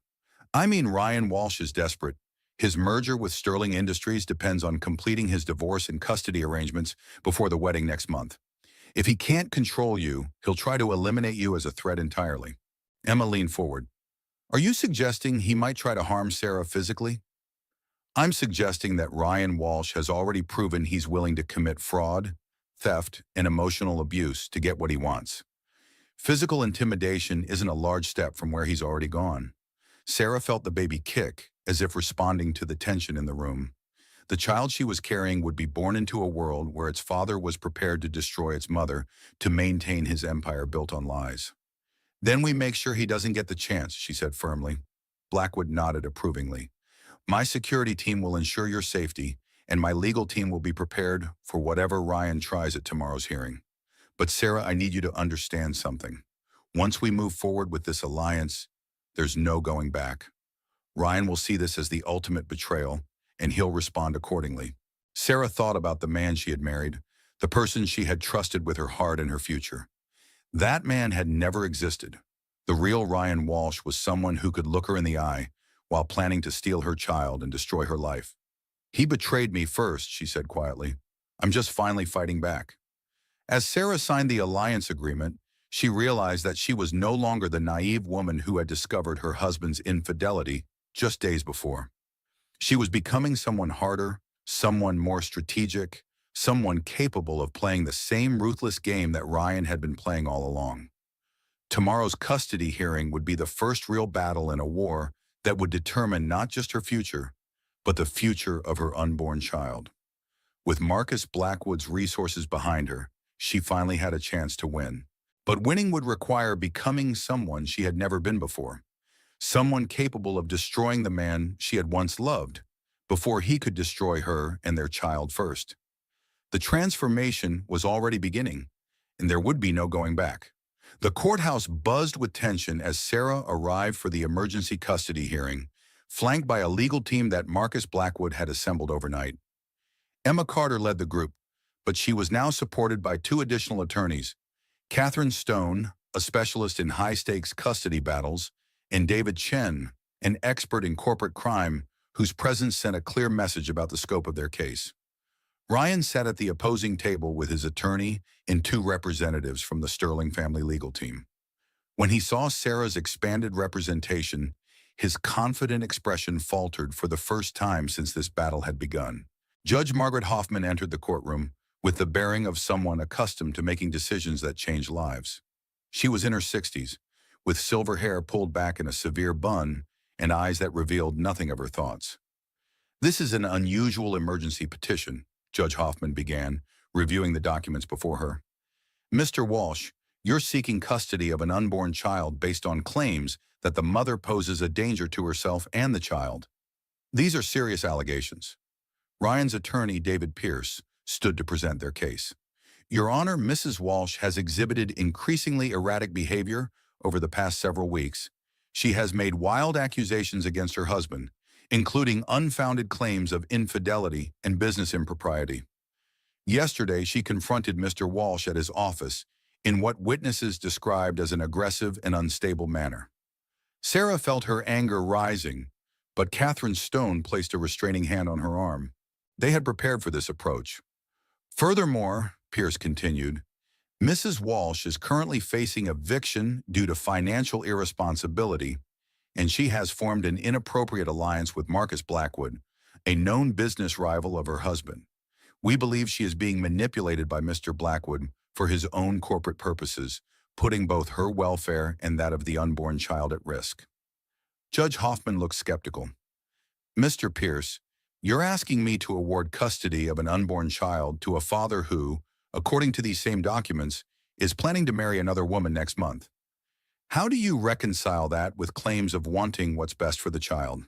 "I mean Ryan Walsh is desperate. His merger with Sterling Industries depends on completing his divorce and custody arrangements before the wedding next month. If he can't control you, he'll try to eliminate you as a threat entirely. Emma leaned forward. Are you suggesting he might try to harm Sarah physically? I'm suggesting that Ryan Walsh has already proven he's willing to commit fraud, theft, and emotional abuse to get what he wants. Physical intimidation isn't a large step from where he's already gone. Sarah felt the baby kick, as if responding to the tension in the room. The child she was carrying would be born into a world where its father was prepared to destroy its mother to maintain his empire built on lies. Then we make sure he doesn't get the chance, she said firmly. Blackwood nodded approvingly. My security team will ensure your safety, and my legal team will be prepared for whatever Ryan tries at tomorrow's hearing. But Sarah, I need you to understand something. Once we move forward with this alliance, there's no going back. Ryan will see this as the ultimate betrayal, and he'll respond accordingly. Sarah thought about the man she had married, the person she had trusted with her heart and her future. That man had never existed. The real Ryan Walsh was someone who could look her in the eye while planning to steal her child and destroy her life. He betrayed me first, she said quietly. I'm just finally fighting back. As Sarah signed the alliance agreement, she realized that she was no longer the naive woman who had discovered her husband's infidelity just days before. She was becoming someone harder, someone more strategic, someone capable of playing the same ruthless game that Ryan had been playing all along. Tomorrow's custody hearing would be the first real battle in a war that would determine not just her future, but the future of her unborn child. With Marcus Blackwood's resources behind her, she finally had a chance to win. But winning would require becoming someone she had never been before. Someone capable of destroying the man she had once loved, before he could destroy her and their child first. The transformation was already beginning, and there would be no going back. The courthouse buzzed with tension as Sarah arrived for the emergency custody hearing, flanked by a legal team that Marcus Blackwood had assembled overnight. Emma Carter led the group, but she was now supported by two additional attorneys, Catherine Stone, a specialist in high-stakes custody battles, and David Chen, an expert in corporate crime whose presence sent a clear message about the scope of their case. Ryan sat at the opposing table with his attorney and two representatives from the Sterling family legal team. When he saw Sarah's expanded representation, his confident expression faltered for the first time since this battle had begun. Judge Margaret Hoffman entered the courtroom with the bearing of someone accustomed to making decisions that change lives. She was in her 60s, with silver hair pulled back in a severe bun and eyes that revealed nothing of her thoughts. This is an unusual emergency petition, Judge Hoffman began, reviewing the documents before her. Mr. Walsh, you're seeking custody of an unborn child based on claims that the mother poses a danger to herself and the child. These are serious allegations. Ryan's attorney, David Pierce, stood to present their case. Your Honor, Mrs. Walsh has exhibited increasingly erratic behavior over the past several weeks. She has made wild accusations against her husband, including unfounded claims of infidelity and business impropriety. Yesterday, she confronted Mr. Walsh at his office in what witnesses described as an aggressive and unstable manner. Sarah felt her anger rising, but Catherine Stone placed a restraining hand on her arm. They had prepared for this approach. Furthermore, Pierce continued, Mrs. Walsh is currently facing eviction due to financial irresponsibility, and she has formed an inappropriate alliance with Marcus Blackwood, a known business rival of her husband. We believe she is being manipulated by Mr. Blackwood for his own corporate purposes, putting both her welfare and that of the unborn child at risk. Judge Hoffman looked skeptical. Mr. Pierce, you're asking me to award custody of an unborn child to a father who, according to these same documents, is planning to marry another woman next month. How do you reconcile that with claims of wanting what's best for the child?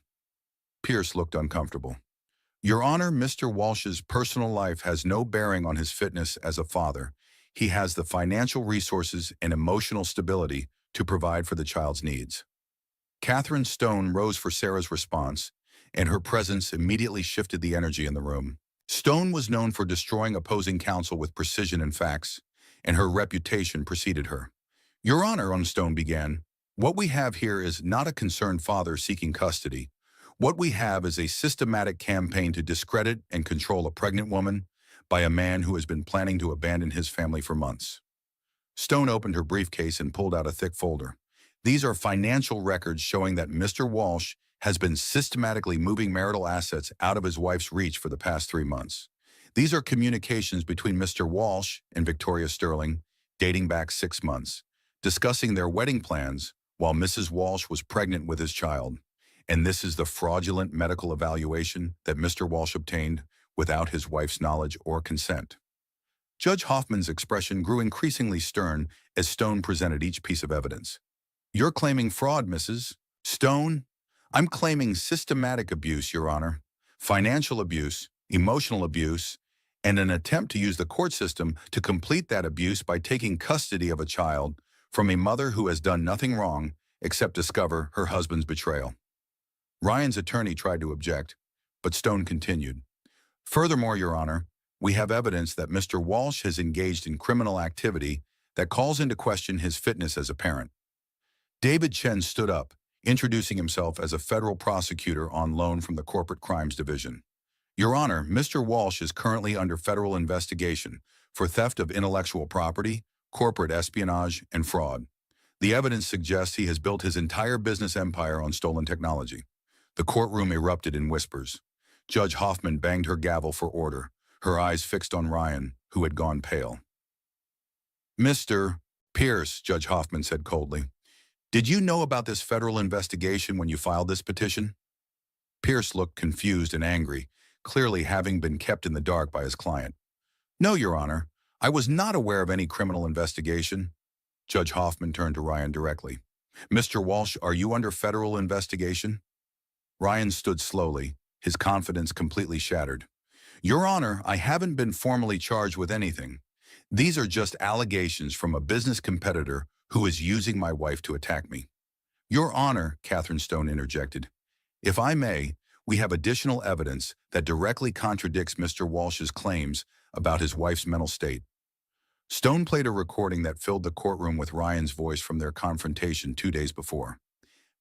Pierce looked uncomfortable. Your Honor, Mr. Walsh's personal life has no bearing on his fitness as a father. He has the financial resources and emotional stability to provide for the child's needs. Catherine Stone rose for Sarah's response, and her presence immediately shifted the energy in the room. Stone was known for destroying opposing counsel with precision and facts, and her reputation preceded her. Your Honor, Stone began, what we have here is not a concerned father seeking custody. What we have is a systematic campaign to discredit and control a pregnant woman by a man who has been planning to abandon his family for months. Stone opened her briefcase and pulled out a thick folder. These are financial records showing that Mr. Walsh has been systematically moving marital assets out of his wife's reach for the past 3 months. These are communications between Mr. Walsh and Victoria Sterling, dating back 6 months, discussing their wedding plans while Mrs. Walsh was pregnant with his child. And this is the fraudulent medical evaluation that Mr. Walsh obtained without his wife's knowledge or consent. Judge Hoffman's expression grew increasingly stern as Stone presented each piece of evidence. You're claiming fraud, Mrs. Stone? I'm claiming systematic abuse, Your Honor. Financial abuse, emotional abuse, and an attempt to use the court system to complete that abuse by taking custody of a child from a mother who has done nothing wrong except discover her husband's betrayal. Ryan's attorney tried to object, but Stone continued. Furthermore, Your Honor, we have evidence that Mr. Walsh has engaged in criminal activity that calls into question his fitness as a parent. David Chen stood up, introducing himself as a federal prosecutor on loan from the Corporate Crimes Division. Your Honor, Mr. Walsh is currently under federal investigation for theft of intellectual property, corporate espionage, and fraud. The evidence suggests he has built his entire business empire on stolen technology. The courtroom erupted in whispers. Judge Hoffman banged her gavel for order, her eyes fixed on Ryan, who had gone pale. Mr. Pierce, Judge Hoffman said coldly, did you know about this federal investigation when you filed this petition? Pierce looked confused and angry, clearly having been kept in the dark by his client. No, Your Honor, I was not aware of any criminal investigation. Judge Hoffman turned to Ryan directly. Mr. Walsh, are you under federal investigation? Ryan stood slowly, his confidence completely shattered. Your Honor, I haven't been formally charged with anything. These are just allegations from a business competitor who is using my wife to attack me. Your Honor, Catherine Stone interjected, if I may, we have additional evidence that directly contradicts Mr. Walsh's claims about his wife's mental state. Stone played a recording that filled the courtroom with Ryan's voice from their confrontation 2 days before.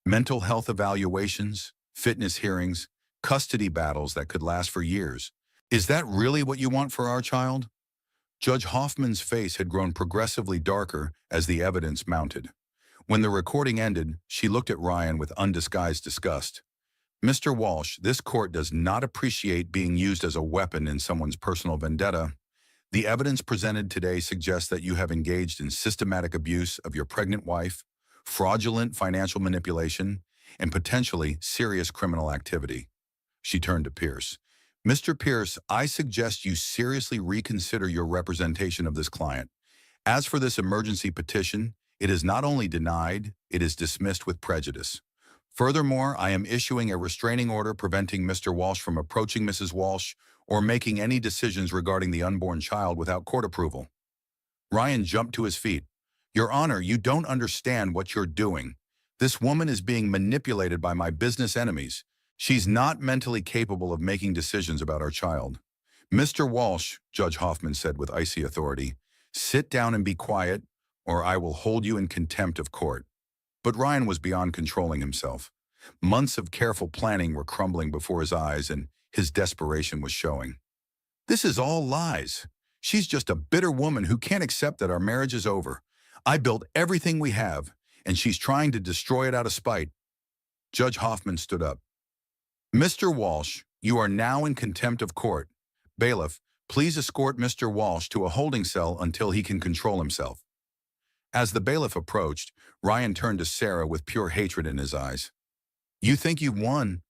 Mental health evaluations, fitness hearings, custody battles that could last for years. Is that really what you want for our child? Judge Hoffman's face had grown progressively darker as the evidence mounted. When the recording ended, she looked at Ryan with undisguised disgust. Mr. Walsh, this court does not appreciate being used as a weapon in someone's personal vendetta. The evidence presented today suggests that you have engaged in systematic abuse of your pregnant wife, fraudulent financial manipulation, and potentially serious criminal activity. She turned to Pierce. Mr. Pierce, I suggest you seriously reconsider your representation of this client. As for this emergency petition, it is not only denied, it is dismissed with prejudice. Furthermore, I am issuing a restraining order preventing Mr. Walsh from approaching Mrs. Walsh or making any decisions regarding the unborn child without court approval. Ryan jumped to his feet. Your Honor, you don't understand what you're doing. This woman is being manipulated by my business enemies. She's not mentally capable of making decisions about our child. Mr. Walsh, Judge Hoffman said with icy authority, sit down and be quiet, or I will hold you in contempt of court. But Ryan was beyond controlling himself. Months of careful planning were crumbling before his eyes, and his desperation was showing. This is all lies. She's just a bitter woman who can't accept that our marriage is over. I built everything we have, and she's trying to destroy it out of spite. Judge Hoffman stood up. Mr. Walsh, you are now in contempt of court. Bailiff, please escort Mr. Walsh to a holding cell until he can control himself. As the bailiff approached, Ryan turned to Sarah with pure hatred in his eyes. You think you've won?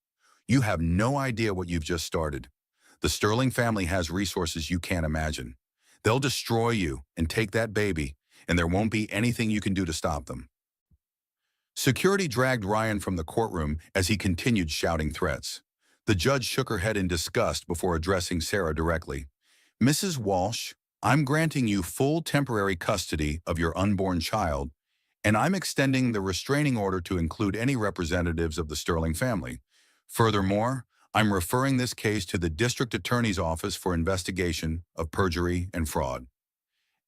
You have no idea what you've just started. The Sterling family has resources you can't imagine. They'll destroy you and take that baby, and there won't be anything you can do to stop them. Security dragged Ryan from the courtroom as he continued shouting threats. The judge shook her head in disgust before addressing Sarah directly. Mrs. Walsh, I'm granting you full temporary custody of your unborn child, and I'm extending the restraining order to include any representatives of the Sterling family. Furthermore, I'm referring this case to the district attorney's office for investigation of perjury and fraud.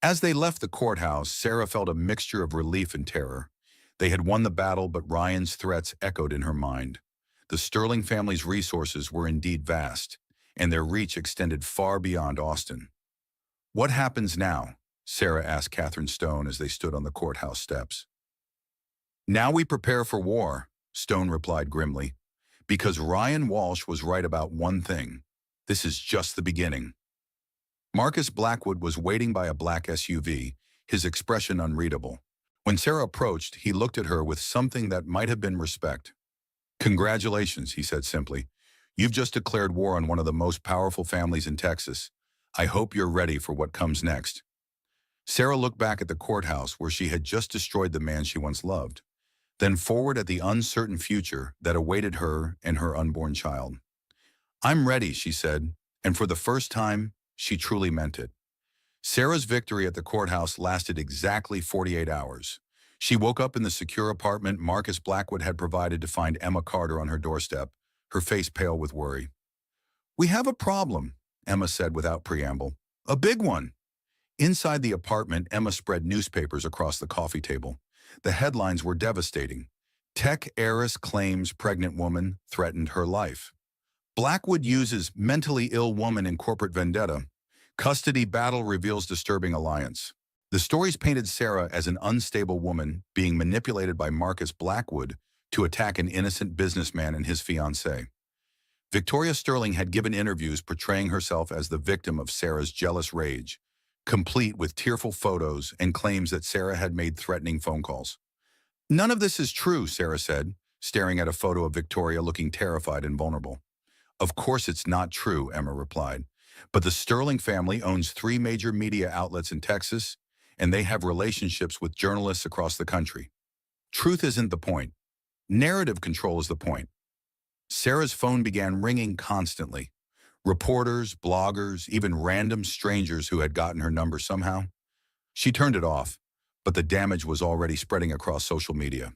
As they left the courthouse, Sarah felt a mixture of relief and terror. They had won the battle, but Ryan's threats echoed in her mind. The Sterling family's resources were indeed vast, and their reach extended far beyond Austin. "What happens now?" Sarah asked Catherine Stone as they stood on the courthouse steps. "Now we prepare for war," Stone replied grimly, "because Ryan Walsh was right about one thing. This is just the beginning." Marcus Blackwood was waiting by a black SUV, his expression unreadable. When Sarah approached, he looked at her with something that might have been respect. "Congratulations," he said simply. "You've just declared war on one of the most powerful families in Texas. I hope you're ready for what comes next." Sarah looked back at the courthouse where she had just destroyed the man she once loved, then forward at the uncertain future that awaited her and her unborn child. "I'm ready," she said, and for the first time, she truly meant it. Sarah's victory at the courthouse lasted exactly 48 hours. She woke up in the secure apartment Marcus Blackwood had provided to find Emma Carter on her doorstep, her face pale with worry. "We have a problem," Emma said without preamble. "A big one." Inside the apartment, Emma spread newspapers across the coffee table. The headlines were devastating. "Tech heiress claims pregnant woman threatened her life." "Blackwood uses mentally ill woman in corporate vendetta." "Custody battle reveals disturbing alliance." The stories painted Sarah as an unstable woman being manipulated by Marcus Blackwood to attack an innocent businessman and his fiancée. Victoria Sterling had given interviews portraying herself as the victim of Sarah's jealous rage, complete with tearful photos and claims that Sarah had made threatening phone calls. "None of this is true," Sarah said, staring at a photo of Victoria looking terrified and vulnerable. "Of course it's not true," Emma replied. "But the Sterling family owns 3 major media outlets in Texas, and they have relationships with journalists across the country. Truth isn't the point. Narrative control is the point." Sarah's phone began ringing constantly. Reporters, bloggers, even random strangers who had gotten her number somehow. She turned it off, but the damage was already spreading across social media.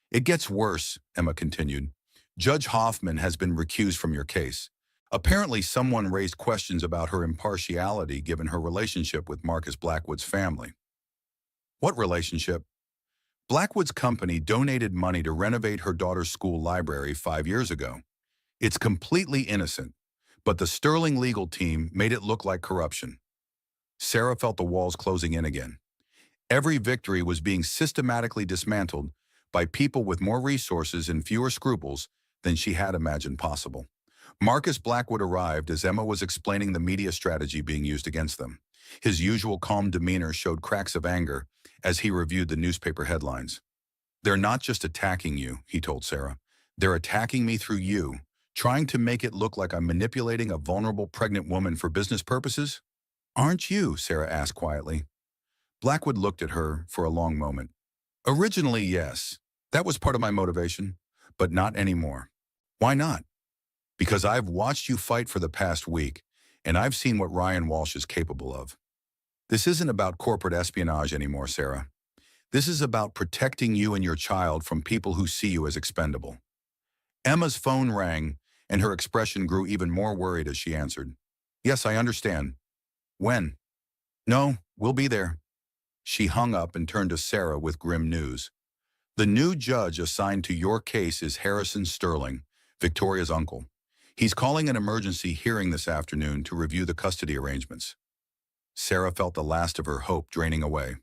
"It gets worse," Emma continued. "Judge Hoffman has been recused from your case. Apparently someone raised questions about her impartiality given her relationship with Marcus Blackwood's family." "What relationship?" "Blackwood's company donated money to renovate her daughter's school library 5 years ago. It's completely innocent, but the Sterling legal team made it look like corruption." Sarah felt the walls closing in again. Every victory was being systematically dismantled by people with more resources and fewer scruples than she had imagined possible. Marcus Blackwood arrived as Emma was explaining the media strategy being used against them. His usual calm demeanor showed cracks of anger as he reviewed the newspaper headlines. "They're not just attacking you," he told Sarah. "They're attacking me through you, trying to make it look like I'm manipulating a vulnerable pregnant woman for business purposes." "Aren't you?" Sarah asked quietly. Blackwood looked at her for a long moment. "Originally, yes. That was part of my motivation, but not anymore." "Why not?" "Because I've watched you fight for the past week, and I've seen what Ryan Walsh is capable of. This isn't about corporate espionage anymore, Sarah. This is about protecting you and your child from people who see you as expendable." Emma's phone rang, and her expression grew even more worried as she answered. "Yes, I understand. When?" "No, we'll be there." She hung up and turned to Sarah with grim news. "The new judge assigned to your case is Harrison Sterling, Victoria's uncle. He's calling an emergency hearing this afternoon to review the custody arrangements." Sarah felt the last of her hope draining away.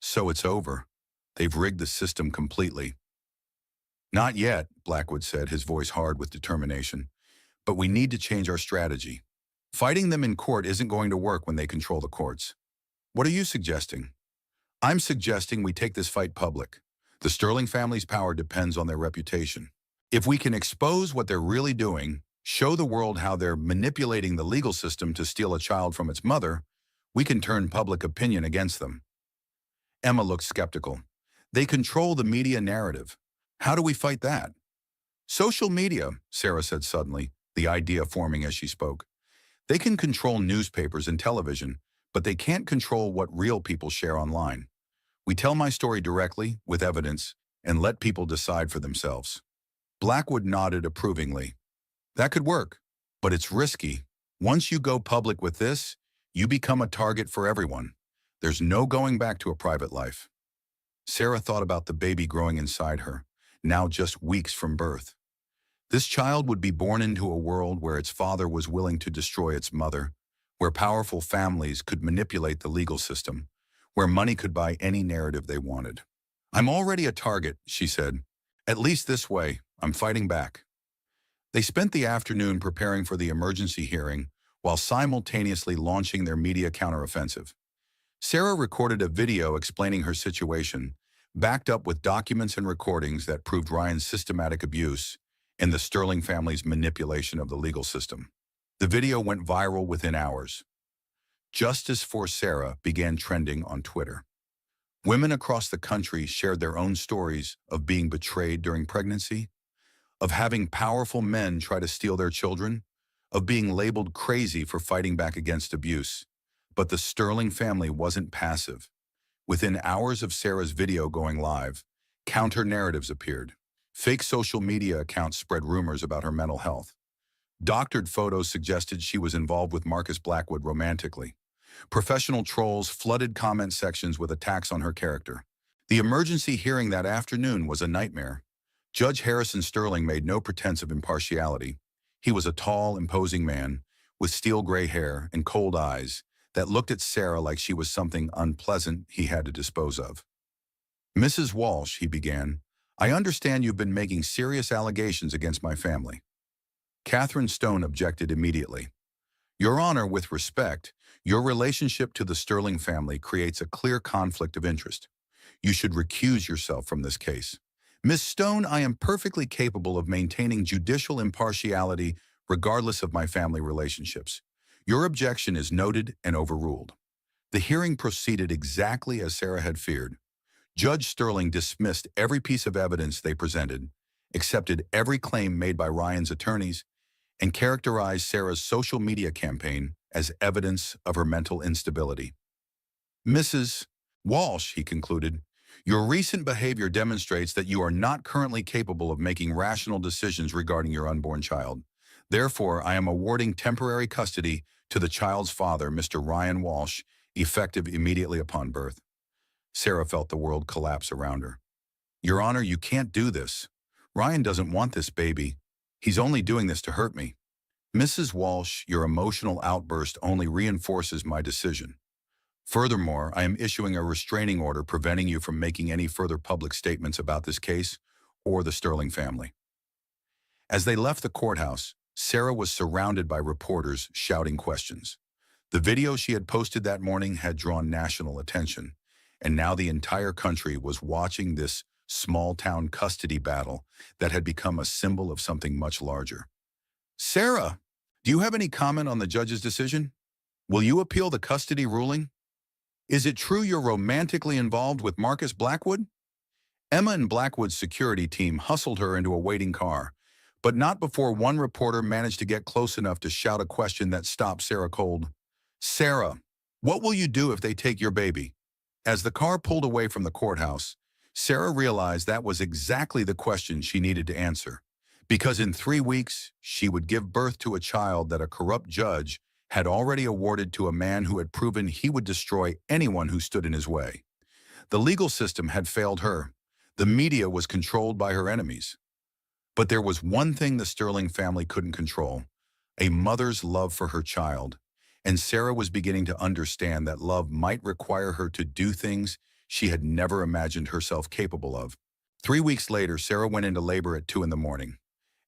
So it's over. They've rigged the system completely. "Not yet," Blackwood said, his voice hard with determination. "But we need to change our strategy. Fighting them in court isn't going to work when they control the courts." "What are you suggesting?" "I'm suggesting we take this fight public. The Sterling family's power depends on their reputation. If we can expose what they're really doing, show the world how they're manipulating the legal system to steal a child from its mother, we can turn public opinion against them." Emma looked skeptical. "They control the media narrative. How do we fight that?" "Social media," Sarah said suddenly, the idea forming as she spoke. "They can control newspapers and television, but they can't control what real people share online. We tell my story directly, with evidence, and let people decide for themselves." Blackwood nodded approvingly. "That could work, but it's risky. Once you go public with this, you become a target for everyone. There's no going back to a private life." Sarah thought about the baby growing inside her, now just weeks from birth. This child would be born into a world where its father was willing to destroy its mother, where powerful families could manipulate the legal system, where money could buy any narrative they wanted. I'm already a target, she said. At least this way, I'm fighting back. They spent the afternoon preparing for the emergency hearing while simultaneously launching their media counteroffensive. Sarah recorded a video explaining her situation, backed up with documents and recordings that proved Ryan's systematic abuse and the Sterling family's manipulation of the legal system. The video went viral within hours. Justice for Sarah began trending on Twitter. Women across the country shared their own stories of being betrayed during pregnancy, of having powerful men try to steal their children, of being labeled crazy for fighting back against abuse. But the Sterling family wasn't passive. Within hours of Sarah's video going live, counter-narratives appeared. Fake social media accounts spread rumors about her mental health. Doctored photos suggested she was involved with Marcus Blackwood romantically. Professional trolls flooded comment sections with attacks on her character. The emergency hearing that afternoon was a nightmare. Judge Harrison Sterling made no pretense of impartiality. He was a tall, imposing man with steel gray hair and cold eyes that looked at Sarah like she was something unpleasant he had to dispose of. "Mrs. Walsh," he began, "I understand you've been making serious allegations against my family." Catherine Stone objected immediately. "Your Honor, with respect, your relationship to the Sterling family creates a clear conflict of interest. You should recuse yourself from this case." "Miss Stone, I am perfectly capable of maintaining judicial impartiality regardless of my family relationships. Your objection is noted and overruled." The hearing proceeded exactly as Sarah had feared. Judge Sterling dismissed every piece of evidence they presented, accepted every claim made by Ryan's attorneys, and characterized Sarah's social media campaign as evidence of her mental instability. "Mrs. Walsh," he concluded, "your recent behavior demonstrates that you are not currently capable of making rational decisions regarding your unborn child. Therefore, I am awarding temporary custody to the child's father, Mr. Ryan Walsh, effective immediately upon birth." Sarah felt the world collapse around her. "Your Honor, you can't do this. Ryan doesn't want this baby. He's only doing this to hurt me." "Mrs. Walsh, your emotional outburst only reinforces my decision. Furthermore, I am issuing a restraining order preventing you from making any further public statements about this case or the Sterling family." As they left the courthouse, Sarah was surrounded by reporters shouting questions. The video she had posted that morning had drawn national attention, and now the entire country was watching this small-town custody battle that had become a symbol of something much larger. "Sarah, do you have any comment on the judge's decision? Will you appeal the custody ruling? Is it true you're romantically involved with Marcus Blackwood?" Emma and Blackwood's security team hustled her into a waiting car, but not before one reporter managed to get close enough to shout a question that stopped Sarah cold. "Sarah, what will you do if they take your baby?" As the car pulled away from the courthouse, Sarah realized that was exactly the question she needed to answer, because in 3 weeks, she would give birth to a child that a corrupt judge had already awarded to a man who had proven he would destroy anyone who stood in his way. The legal system had failed her. The media was controlled by her enemies. But there was one thing the Sterling family couldn't control: a mother's love for her child. And Sarah was beginning to understand that love might require her to do things she had never imagined herself capable of. 3 weeks later, Sarah went into labor at 2 in the morning.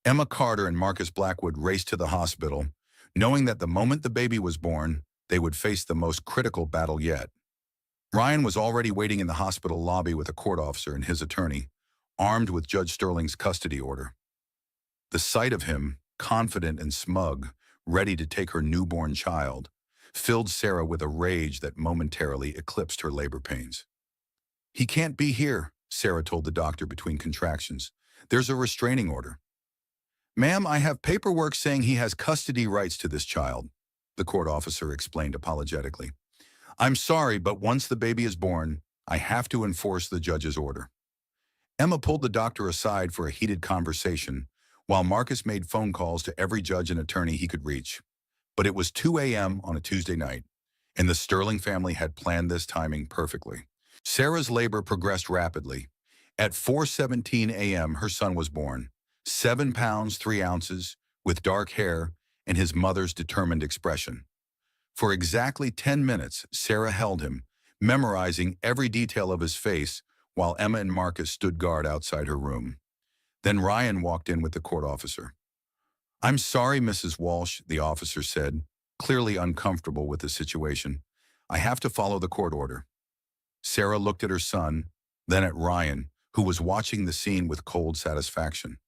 Emma Carter and Marcus Blackwood raced to the hospital, knowing that the moment the baby was born, they would face the most critical battle yet. Ryan was already waiting in the hospital lobby with a court officer and his attorney, armed with Judge Sterling's custody order. The sight of him, confident and smug, ready to take her newborn child, filled Sarah with a rage that momentarily eclipsed her labor pains. "He can't be here," Sarah told the doctor between contractions. "There's a restraining order." "Ma'am, I have paperwork saying he has custody rights to this child," the court officer explained apologetically. "I'm sorry, but once the baby is born, I have to enforce the judge's order." Emma pulled the doctor aside for a heated conversation, while Marcus made phone calls to every judge and attorney he could reach. But it was 2 a.m. on a Tuesday night, and the Sterling family had planned this timing perfectly. Sarah's labor progressed rapidly. At 4:17 a.m., her son was born. 7 pounds, 3 ounces, with dark hair and his mother's determined expression. For exactly 10 minutes, Sarah held him, memorizing every detail of his face while Emma and Marcus stood guard outside her room. Then Ryan walked in with the court officer. "I'm sorry, Mrs. Walsh," the officer said, clearly uncomfortable with the situation. "I have to follow the court order." Sarah looked at her son, then at Ryan, who was watching the scene with cold satisfaction.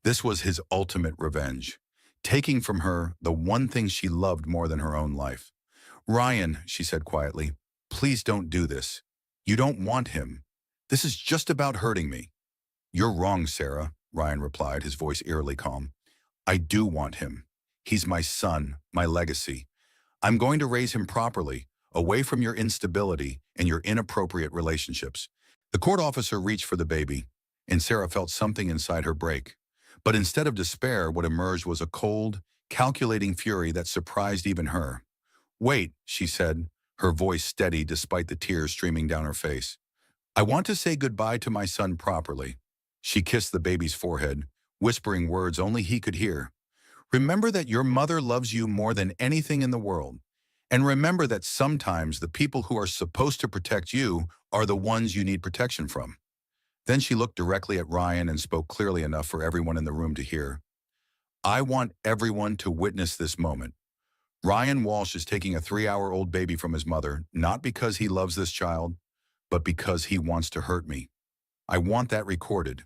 This was his ultimate revenge, taking from her the one thing she loved more than her own life. "Ryan," she said quietly, "please don't do this. You don't want him. This is just about hurting me." "You're wrong, Sarah," Ryan replied, his voice eerily calm. "I do want him. He's my son, my legacy. I'm going to raise him properly, away from your instability and your inappropriate relationships." The court officer reached for the baby, and Sarah felt something inside her break. But instead of despair, what emerged was a cold, calculating fury that surprised even her. "Wait," she said, her voice steady despite the tears streaming down her face. "I want to say goodbye to my son properly." She kissed the baby's forehead, whispering words only he could hear. "Remember that your mother loves you more than anything in the world. And remember that sometimes the people who are supposed to protect you are the ones you need protection from." Then she looked directly at Ryan and spoke clearly enough for everyone in the room to hear. "I want everyone to witness this moment. Ryan Walsh is taking a 3-hour-old baby from his mother, not because he loves this child, but because he wants to hurt me. I want that recorded."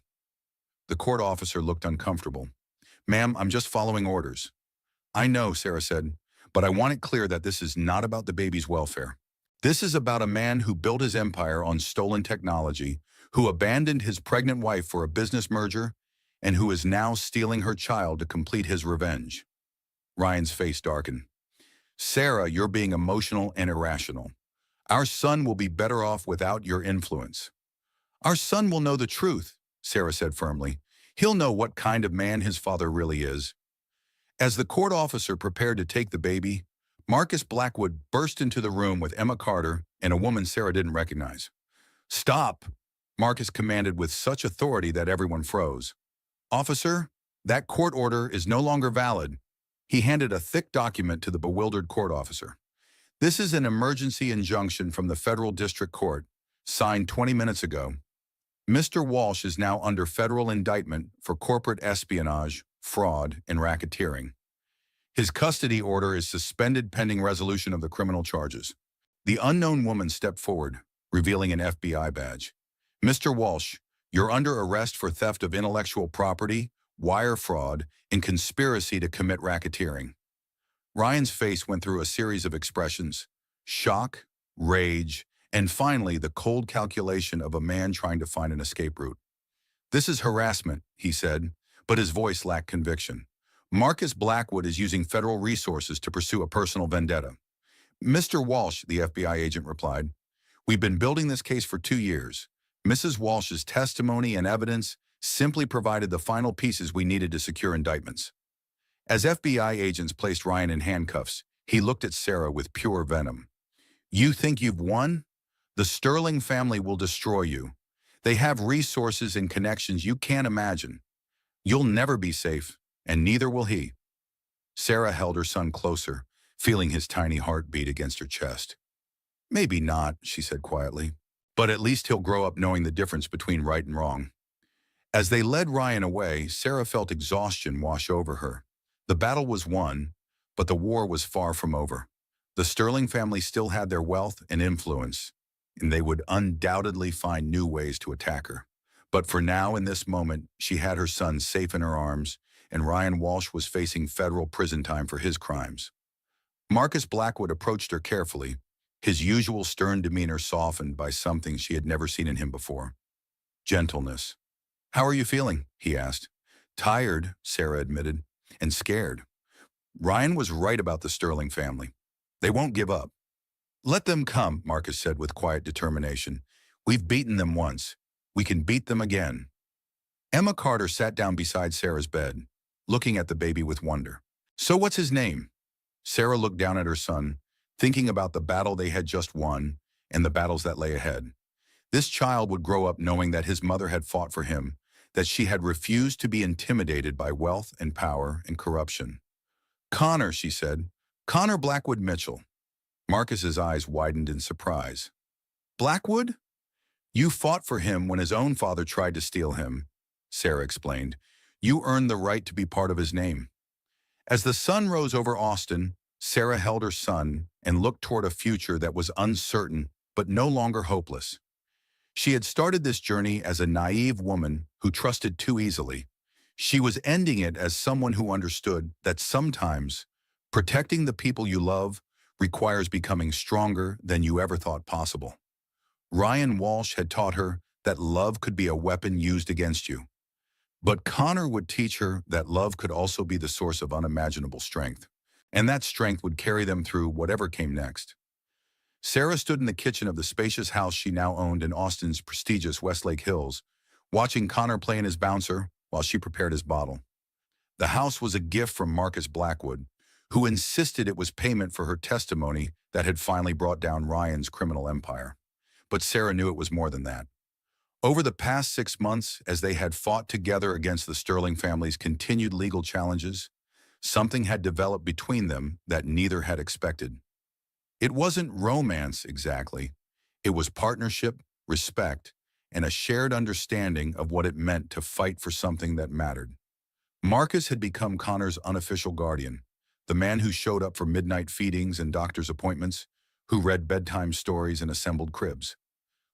The court officer looked uncomfortable. "Ma'am, I'm just following orders." "I know," Sarah said, "but I want it clear that this is not about the baby's welfare. This is about a man who built his empire on stolen technology, who abandoned his pregnant wife for a business merger, and who is now stealing her child to complete his revenge." Ryan's face darkened. "Sarah, you're being emotional and irrational. Our son will be better off without your influence." "Our son will know the truth," Sarah said firmly. "He'll know what kind of man his father really is." As the court officer prepared to take the baby, Marcus Blackwood burst into the room with Emma Carter and a woman Sarah didn't recognize. "Stop," Marcus commanded with such authority that everyone froze. "Officer, that court order is no longer valid." He handed a thick document to the bewildered court officer. "This is an emergency injunction from the federal district court, signed 20 minutes ago. Mr. Walsh is now under federal indictment for corporate espionage, fraud, and racketeering. His custody order is suspended pending resolution of the criminal charges." The unknown woman stepped forward, revealing an FBI badge. "Mr. Walsh, you're under arrest for theft of intellectual property, wire fraud, and conspiracy to commit racketeering." Ryan's face went through a series of expressions: shock, rage, and finally the cold calculation of a man trying to find an escape route. "This is harassment," he said, but his voice lacked conviction. "Marcus Blackwood is using federal resources to pursue a personal vendetta." "Mr. Walsh," the FBI agent replied, "we've been building this case for 2 years. Mrs. Walsh's testimony and evidence simply provided the final pieces we needed to secure indictments." As FBI agents placed Ryan in handcuffs, he looked at Sarah with pure venom. "You think you've won? The Sterling family will destroy you. They have resources and connections you can't imagine. You'll never be safe, and neither will he." Sarah held her son closer, feeling his tiny heart beat against her chest. "Maybe not," she said quietly, "but at least he'll grow up knowing the difference between right and wrong." As they led Ryan away, Sarah felt exhaustion wash over her. The battle was won, but the war was far from over. The Sterling family still had their wealth and influence, and they would undoubtedly find new ways to attack her. But for now, in this moment, she had her son safe in her arms, and Ryan Walsh was facing federal prison time for his crimes. Marcus Blackwood approached her carefully, his usual stern demeanor softened by something she had never seen in him before: gentleness. "How are you feeling?" he asked. "Tired," Sarah admitted, "and scared." Ryan was right about the Sterling family. They won't give up. "Let them come," Marcus said with quiet determination. "We've beaten them once. We can beat them again." Emma Carter sat down beside Sarah's bed, looking at the baby with wonder. "So what's his name?" Sarah looked down at her son, thinking about the battle they had just won and the battles that lay ahead. This child would grow up knowing that his mother had fought for him, that she had refused to be intimidated by wealth and power and corruption. "Connor," she said. "Connor Blackwood Mitchell." Marcus's eyes widened in surprise. "Blackwood? You fought for him when his own father tried to steal him," Sarah explained. "You earned the right to be part of his name." As the sun rose over Austin, Sarah held her son and looked toward a future that was uncertain but no longer hopeless. She had started this journey as a naive woman who trusted too easily. She was ending it as someone who understood that sometimes protecting the people you love requires becoming stronger than you ever thought possible. Ryan Walsh had taught her that love could be a weapon used against you. But Connor would teach her that love could also be the source of unimaginable strength, and that strength would carry them through whatever came next. Sarah stood in the kitchen of the spacious house she now owned in Austin's prestigious Westlake Hills, watching Connor play in his bouncer while she prepared his bottle. The house was a gift from Marcus Blackwood, who insisted it was payment for her testimony that had finally brought down Ryan's criminal empire. But Sarah knew it was more than that. Over the past 6 months, as they had fought together against the Sterling family's continued legal challenges, something had developed between them that neither had expected. It wasn't romance exactly. It was partnership, respect, and a shared understanding of what it meant to fight for something that mattered. Marcus had become Connor's unofficial guardian, the man who showed up for midnight feedings and doctor's appointments, who read bedtime stories and assembled cribs.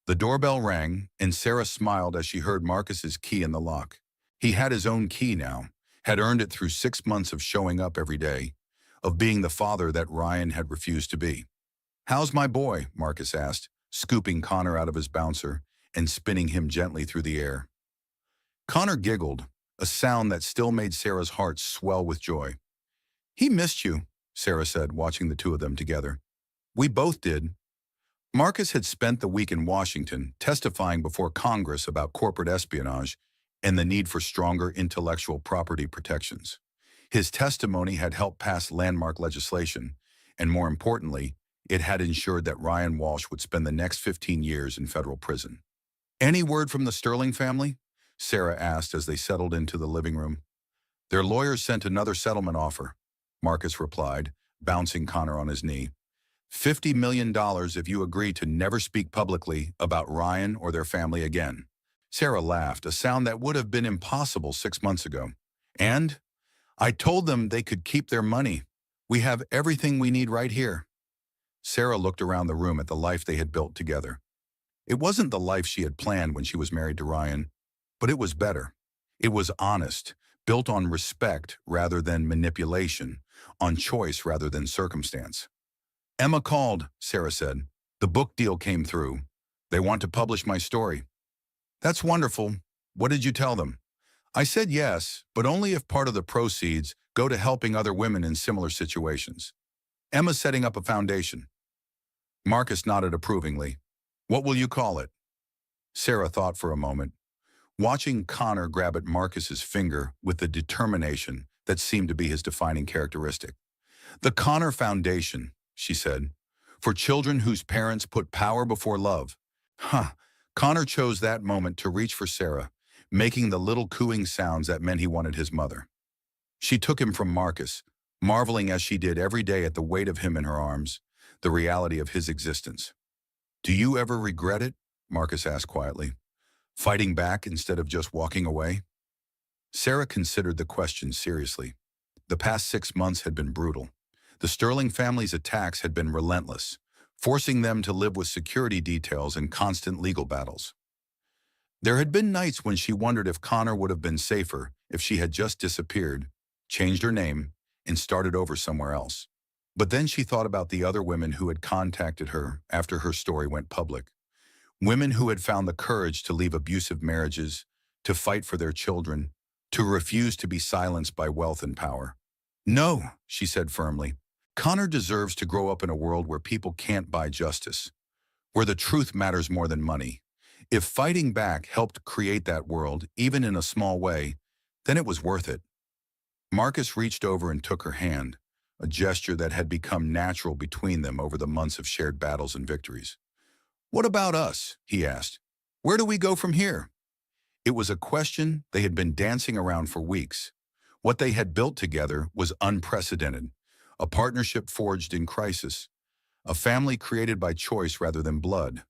The doorbell rang, and Sarah smiled as she heard Marcus's key in the lock. He had his own key now, had earned it through 6 months of showing up every day, of being the father that Ryan had refused to be. "How's my boy?" Marcus asked, scooping Connor out of his bouncer and spinning him gently through the air. Connor giggled, a sound that still made Sarah's heart swell with joy. "He missed you," Sarah said, watching the two of them together. "We both did." Marcus had spent the week in Washington testifying before Congress about corporate espionage and the need for stronger intellectual property protections. His testimony had helped pass landmark legislation, and more importantly, it had ensured that Ryan Walsh would spend the next 15 years in federal prison. "Any word from the Sterling family?" Sarah asked as they settled into the living room. "Their lawyers sent another settlement offer," Marcus replied, bouncing Connor on his knee. $50 million if you agree to never speak publicly about Ryan or their family again." Sarah laughed, a sound that would have been impossible 6 months ago. "And I told them they could keep their money. We have everything we need right here." Sarah looked around the room at the life they had built together. It wasn't the life she had planned when she was married to Ryan, but it was better. It was honest, built on respect rather than manipulation, on choice rather than circumstance. "Emma called," Sarah said. "The book deal came through. They want to publish my story." "That's wonderful. What did you tell them?" "I said yes, but only if part of the proceeds go to helping other women in similar situations. Emma's setting up a foundation." Marcus nodded approvingly. "What will you call it?" Sarah thought for a moment, watching Connor grab at Marcus's finger with the determination that seemed to be his defining characteristic. "The Connor Foundation," she said, "for children whose parents put power before love." Huh. Connor chose that moment to reach for Sarah, making the little cooing sounds that meant he wanted his mother. She took him from Marcus, marveling as she did every day at the weight of him in her arms, the reality of his existence. "Do you ever regret it?" Marcus asked quietly. "Fighting back instead of just walking away?" Sarah considered the question seriously. The past 6 months had been brutal. The Sterling family's attacks had been relentless, forcing them to live with security details and constant legal battles. There had been nights when she wondered if Connor would have been safer if she had just disappeared, changed her name, and started over somewhere else. But then she thought about the other women who had contacted her after her story went public. Women who had found the courage to leave abusive marriages, to fight for their children, to refuse to be silenced by wealth and power. "No," she said firmly. "Connor deserves to grow up in a world where people can't buy justice, where the truth matters more than money. If fighting back helped create that world, even in a small way, then it was worth it." Marcus reached over and took her hand, a gesture that had become natural between them over the months of shared battles and victories. "What about us?" he asked. "Where do we go from here?" It was a question they had been dancing around for weeks. What they had built together was unprecedented, a partnership forged in crisis, a family created by choice rather than blood,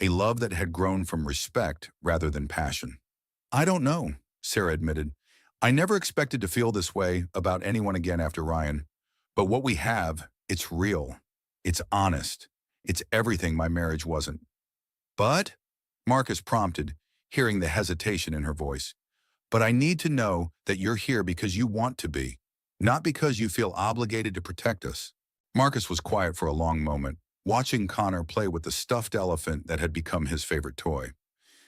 a love that had grown from respect rather than passion. I don't know, Sarah admitted. I never expected to feel this way about anyone again after Ryan. But what we have, it's real. It's honest. It's everything my marriage wasn't. But, Marcus prompted, hearing the hesitation in her voice, but I need to know that you're here because you want to be, not because you feel obligated to protect us. Marcus was quiet for a long moment, watching Connor play with the stuffed elephant that had become his favorite toy.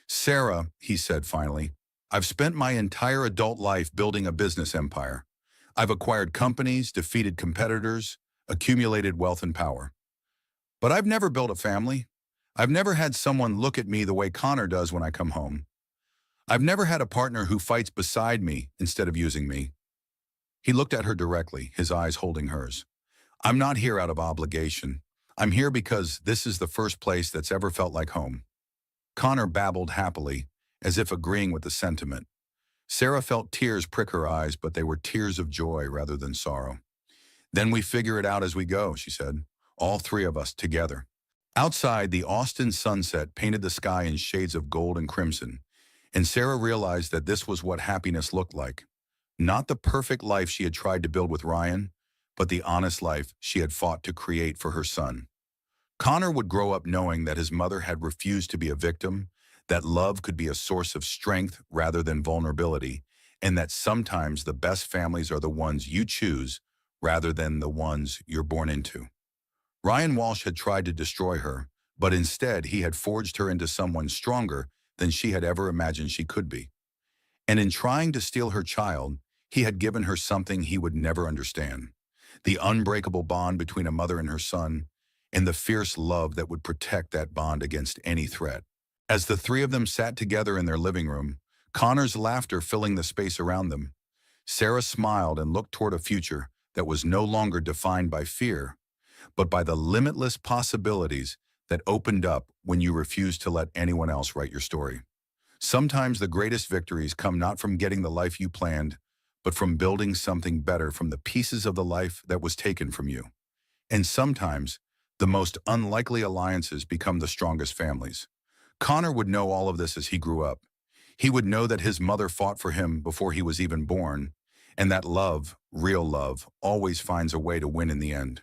Sarah, he said finally, I've spent my entire adult life building a business empire. I've acquired companies, defeated competitors, accumulated wealth and power. But I've never built a family. I've never had someone look at me the way Connor does when I come home. I've never had a partner who fights beside me instead of using me. He looked at her directly, his eyes holding hers. I'm not here out of obligation. I'm here because this is the first place that's ever felt like home. Connor babbled happily, as if agreeing with the sentiment. Sarah felt tears prick her eyes, but they were tears of joy rather than sorrow. Then we figure it out as we go, she said. All three of us together. Outside, the Austin sunset painted the sky in shades of gold and crimson, and Sarah realized that this was what happiness looked like. Not the perfect life she had tried to build with Ryan, but the honest life she had fought to create for her son. Connor would grow up knowing that his mother had refused to be a victim, that love could be a source of strength rather than vulnerability, and that sometimes the best families are the ones you choose rather than the ones you're born into. Ryan Walsh had tried to destroy her, but instead he had forged her into someone stronger than she had ever imagined she could be. And in trying to steal her child, he had given her something he would never understand: the unbreakable bond between a mother and her son, and the fierce love that would protect that bond against any threat. As the three of them sat together in their living room, Connor's laughter filling the space around them, Sarah smiled and looked toward a future that was no longer defined by fear, but by the limitless possibilities that opened up when you refused to let anyone else write your story. Sometimes the greatest victories come not from getting the life you planned, but from building something better from the pieces of the life that was taken from you. And sometimes, the most unlikely alliances become the strongest families. Connor would know all of this as he grew up. He would know that his mother fought for him before he was even born, and that love, real love, always finds a way to win in the end.